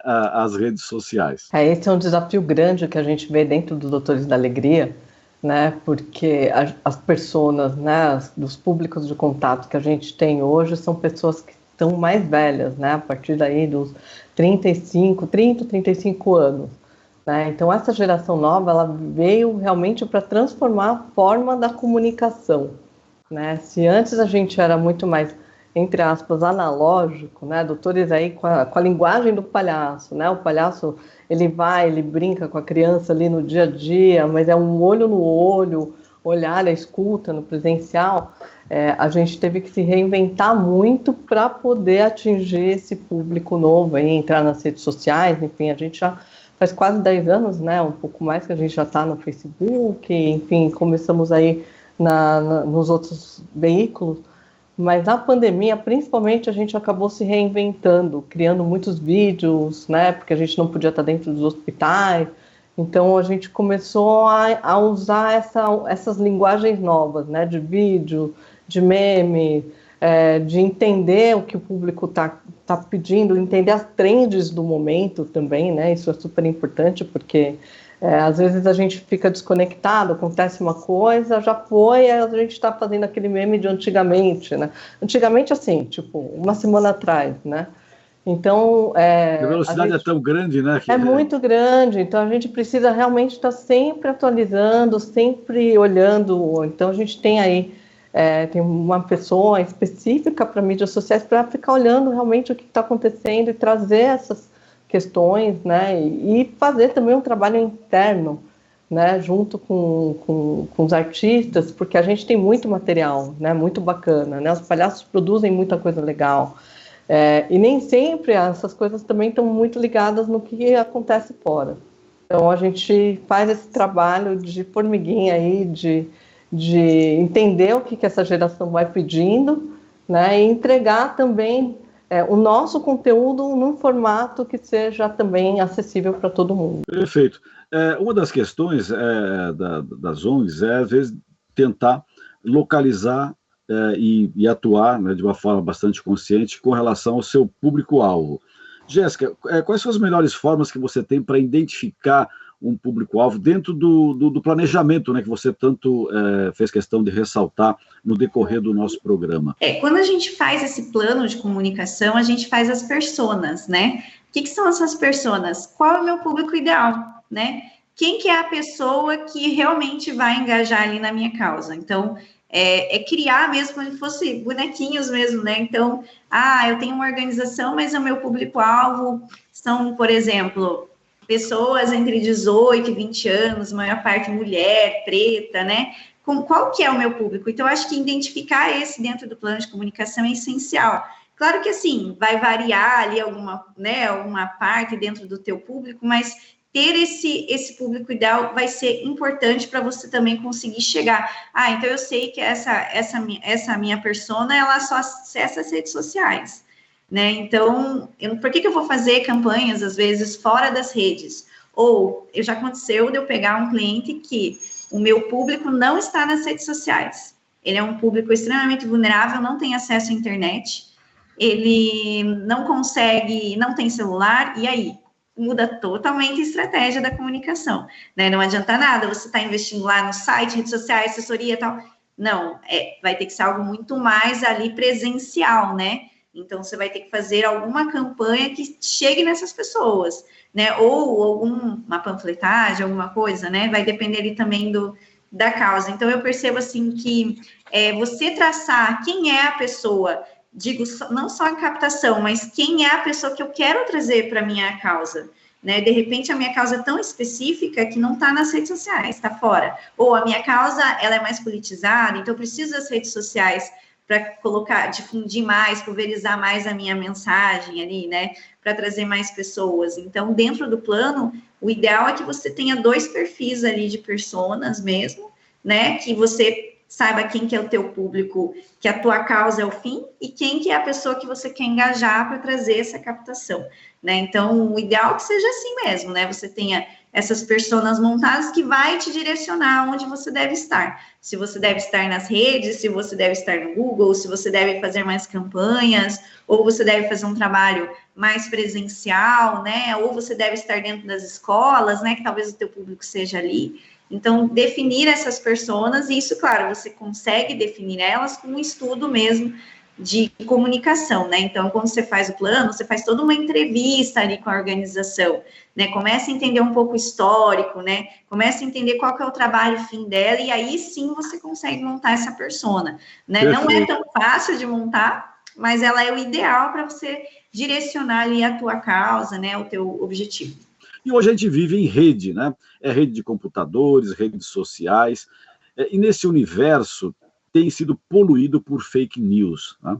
as redes sociais? Esse é um desafio grande que a gente vê dentro dos Doutores da Alegria, né, porque as pessoas, né, dos públicos de contato que a gente tem hoje são pessoas que estão mais velhas, né, a partir daí dos 30, 35 anos. Né? Então, essa geração nova, ela veio realmente para transformar a forma da comunicação. Né? Se antes a gente era muito mais, entre aspas, analógico, né? Doutores aí com a linguagem do palhaço, né? O palhaço, ele brinca com a criança ali no dia a dia, mas é um olho no olho, olhar a escuta no presencial. A gente teve que se reinventar muito para poder atingir esse público novo, aí, entrar nas redes sociais, enfim, a gente já faz quase 10 anos, né, um pouco mais que a gente já está no Facebook, enfim, começamos aí nos outros veículos, mas na pandemia, principalmente, a gente acabou se reinventando, criando muitos vídeos, né, porque a gente não podia estar dentro dos hospitais, então a gente começou a usar essas linguagens novas, né, de vídeo, de meme, de entender o que o público está pedindo, entender as trends do momento também, né? Isso é super importante, porque às vezes a gente fica desconectado, acontece uma coisa, já foi, a gente está fazendo aquele meme de antigamente, né? Antigamente, assim, tipo, uma semana atrás, né? Então... a velocidade é tão grande, né? É muito grande, então a gente precisa realmente estar sempre atualizando, sempre olhando. Então a gente tem aí tem uma pessoa específica para mídias sociais para ficar olhando realmente o que está acontecendo e trazer essas questões, né, e fazer também um trabalho interno, né, junto com os artistas, porque a gente tem muito material, né, muito bacana, né, os palhaços produzem muita coisa legal, e nem sempre essas coisas também estão muito ligadas no que acontece fora. Então a gente faz esse trabalho de formiguinha aí, de entender o que essa geração vai pedindo, né, e entregar também o nosso conteúdo num formato que seja também acessível para todo mundo. Perfeito. Uma das questões das ONGs é, às vezes, tentar localizar e atuar, né, de uma forma bastante consciente com relação ao seu público-alvo. Jéssica, quais são as melhores formas que você tem para identificar um público-alvo dentro do planejamento, né, que você tanto fez questão de ressaltar no decorrer do nosso programa? Quando a gente faz esse plano de comunicação, a gente faz as personas, né? O que são essas personas? Qual é o meu público ideal, né? Quem que é a pessoa que realmente vai engajar ali na minha causa? Então, criar mesmo como se fosse bonequinhos mesmo, né? Então, eu tenho uma organização, mas o meu público-alvo são, por exemplo, pessoas entre 18 e 20 anos, maior parte mulher, preta, né? Qual que é o meu público? Então, eu acho que identificar esse dentro do plano de comunicação é essencial. Claro que, assim, vai variar ali alguma parte dentro do teu público, mas ter esse público ideal vai ser importante para você também conseguir chegar. Então eu sei que essa minha persona, ela só acessa as redes sociais, né? Então, por que eu vou fazer campanhas, às vezes, fora das redes? Ou, já aconteceu de eu pegar um cliente que o meu público não está nas redes sociais. Ele é um público extremamente vulnerável, não tem acesso à internet, ele não tem celular, e aí? Muda totalmente a estratégia da comunicação, né? Não adianta nada você estar investindo lá no site, redes sociais, assessoria e tal. Não, vai ter que ser algo muito mais ali presencial, né? Então, você vai ter que fazer alguma campanha que chegue nessas pessoas, né? Ou alguma panfletagem, alguma coisa, né? Vai depender ali também da causa. Então, eu percebo, assim, que você traçar quem é a pessoa, digo, não só em captação, mas quem é a pessoa que eu quero trazer para a minha causa, né? De repente, a minha causa é tão específica que não está nas redes sociais, está fora. Ou a minha causa, ela é mais politizada, então eu preciso das redes sociais para difundir mais, pulverizar mais a minha mensagem ali, né? Para trazer mais pessoas. Então, dentro do plano, o ideal é que você tenha 2 perfis ali de personas mesmo, né? Que você saiba quem que é o teu público, que a tua causa é o fim, e quem que é a pessoa que você quer engajar para trazer essa captação, né? Então, o ideal é que seja assim mesmo, né? Você tenha essas personas montadas que vai te direcionar onde você deve estar. Se você deve estar nas redes, se você deve estar no Google, se você deve fazer mais campanhas, ou você deve fazer um trabalho mais presencial, né? Ou você deve estar dentro das escolas, né? Que talvez o teu público seja ali. Então, definir essas personas, e isso, claro, você consegue definir elas com um estudo mesmo de comunicação, né? Então, quando você faz o plano, você faz toda uma entrevista ali com a organização, né? Começa a entender um pouco o histórico, né? Começa a entender qual que é o trabalho fim dela, e aí sim você consegue montar essa persona, né? Não é tão fácil de montar, mas ela é o ideal para você direcionar ali a tua causa, né? O teu objetivo. E hoje a gente vive em rede, né? Rede de computadores, redes sociais, e nesse universo tem sido poluído por fake news, né?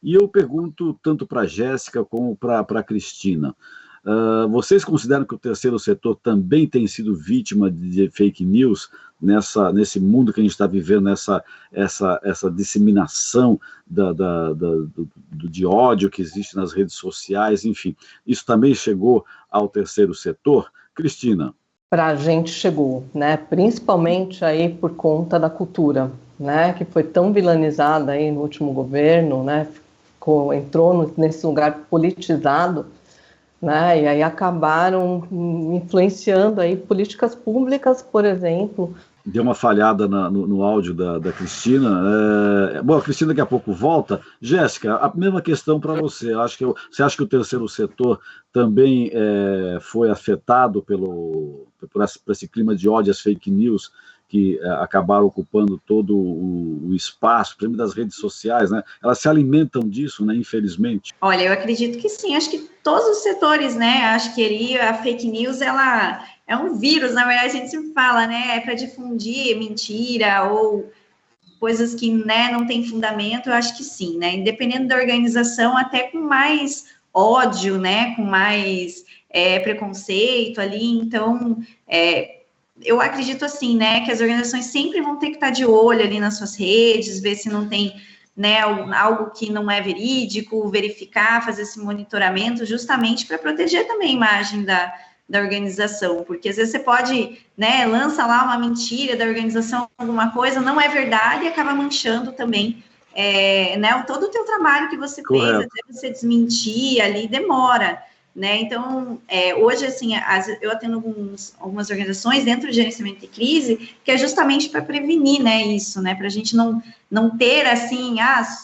E eu pergunto tanto para a Jéssica como para a Cristina, vocês consideram que o terceiro setor também tem sido vítima de fake news nesse mundo que a gente está vivendo, essa disseminação de ódio que existe nas redes sociais, enfim, isso também chegou ao terceiro setor? Cristina? Para a gente chegou, né? Principalmente aí por conta da cultura, né? Que foi tão vilanizada aí no último governo, né? Entrou nesse lugar politizado, né? E aí acabaram influenciando aí políticas públicas, por exemplo. Deu uma falhada no áudio da Cristina. Bom, a Cristina daqui a pouco volta. Jéssica, a mesma questão para você. Você acha que o terceiro setor também foi afetado por esse clima de ódio às fake news que acabaram ocupando todo o espaço, por exemplo, das redes sociais, né? Elas se alimentam disso, né? Infelizmente. Olha, eu acredito que sim. Acho que todos os setores, né? Acho que a fake news, ela é um vírus, na verdade, a gente sempre fala, né? É para difundir mentira ou coisas que, né, não tem fundamento. Eu acho que sim, né? Independendo da organização, até com mais ódio, né? Com mais preconceito ali. Então, eu acredito assim, né, que as organizações sempre vão ter que estar de olho ali nas suas redes, ver se não tem né, algo que não é verídico, verificar, fazer esse monitoramento, justamente para proteger também a imagem da organização, porque às vezes você pode, né, lança lá uma mentira da organização, alguma coisa, não é verdade, e acaba manchando também, né, todo o teu trabalho que você fez, até você desmentir ali, demora, né, então, hoje, assim, eu atendo algumas organizações dentro do gerenciamento de crise, que é justamente para prevenir, né, isso, né, para a gente não ter, assim,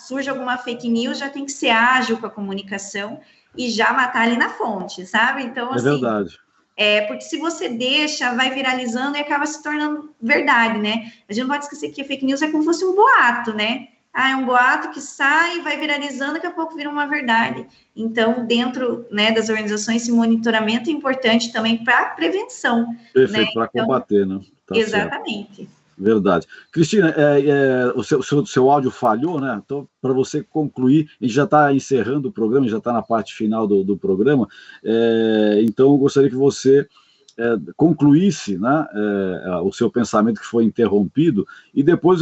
surge alguma fake news, já tem que ser ágil com a comunicação e já matar ali na fonte, sabe? Então, assim... É verdade. Porque se você deixa, vai viralizando e acaba se tornando verdade, né? A gente não pode esquecer que fake news é como se fosse um boato, né? É um boato que sai, vai viralizando, daqui a pouco vira uma verdade. Então, dentro, né, das organizações, esse monitoramento é importante também para prevenção. Perfeito, né? para combater, né? Tá exatamente. Certo. Verdade. Cristina, o seu áudio falhou, né? Então, para você concluir, a gente já está encerrando o programa, já está na parte final do programa, então eu gostaria que você concluísse, né, o seu pensamento que foi interrompido, e depois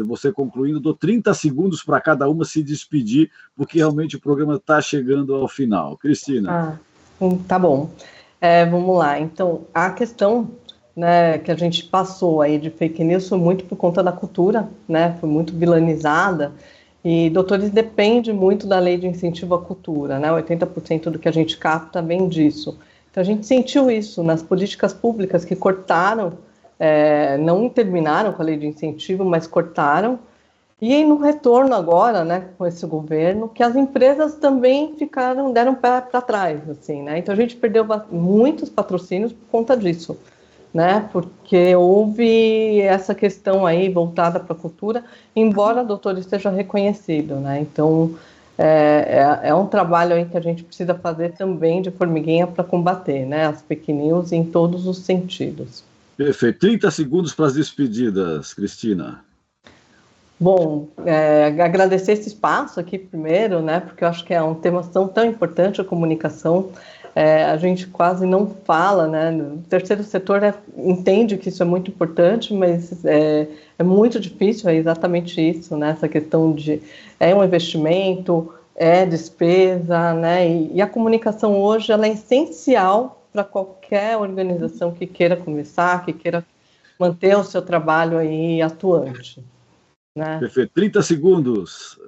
você concluindo, dou 30 segundos para cada uma se despedir, porque realmente o programa está chegando ao final. Cristina. Tá bom. Vamos lá. Então, a questão, né, que a gente passou aí de fake news foi muito por conta da cultura, né, foi muito vilanizada, e doutores depende muito da lei de incentivo à cultura, né, 80% do que a gente capta vem disso. Então a gente sentiu isso nas políticas públicas que cortaram, não terminaram com a lei de incentivo, mas cortaram, e aí no retorno agora, né, com esse governo, que as empresas também deram pé para trás, assim, né, então a gente perdeu muitos patrocínios por conta disso, né, porque houve essa questão aí voltada para a cultura, embora o doutor esteja reconhecido, né, então é um trabalho aí que a gente precisa fazer também de formiguinha para combater, né, as fake news em todos os sentidos. Perfeito. 30 segundos para as despedidas, Cristina. Bom, agradecer esse espaço aqui primeiro, né, porque eu acho que é um tema tão importante, a comunicação. A gente quase não fala, né, o terceiro setor entende que isso é muito importante, mas é muito difícil, é exatamente isso, né, essa questão de um investimento, despesa, né, e a comunicação hoje ela é essencial para qualquer organização que queira começar, que queira manter o seu trabalho aí atuante. Né? Perfeito. 30 segundos,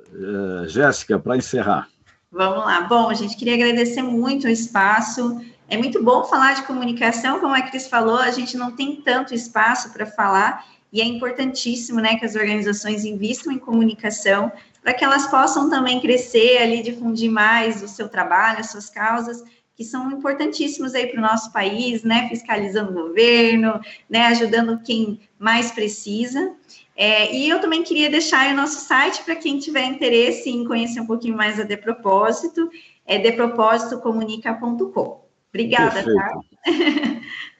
Jéssica, para encerrar. Vamos lá. Bom, a gente queria agradecer muito o espaço. É muito bom falar de comunicação, como a Cris falou, a gente não tem tanto espaço para falar, e é importantíssimo, né, que as organizações invistam em comunicação, para que elas possam também crescer ali, difundir mais o seu trabalho, as suas causas, que são importantíssimos aí para o nosso país, né, fiscalizando o governo, né, ajudando quem mais precisa. E eu também queria deixar aí o nosso site para quem tiver interesse em conhecer um pouquinho mais a De Propósito, depropositocomunica.com. Obrigada, Perfeito. Tá?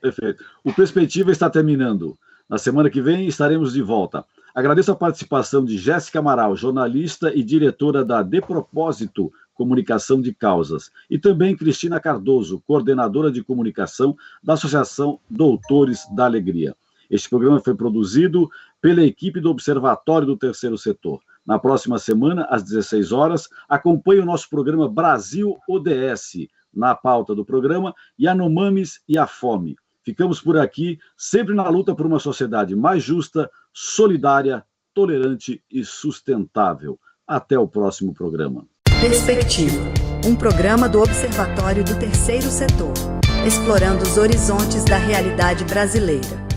Perfeito. O Perspectiva está terminando. Na semana que vem estaremos de volta. Agradeço a participação de Jéssica Amaral, jornalista e diretora da De Propósito Comunicação de Causas, e também Cristina Cardoso, coordenadora de comunicação da Associação Doutores da Alegria. Este programa foi produzido pela equipe do Observatório do Terceiro Setor. Na próxima semana, às 16 horas, acompanhe o nosso programa Brasil ODS, na pauta do programa Yanomamis e a Fome. Ficamos por aqui, sempre na luta por uma sociedade mais justa, solidária, tolerante e sustentável. Até o próximo programa. Perspectiva, um programa do Observatório do Terceiro Setor, explorando os horizontes da realidade brasileira.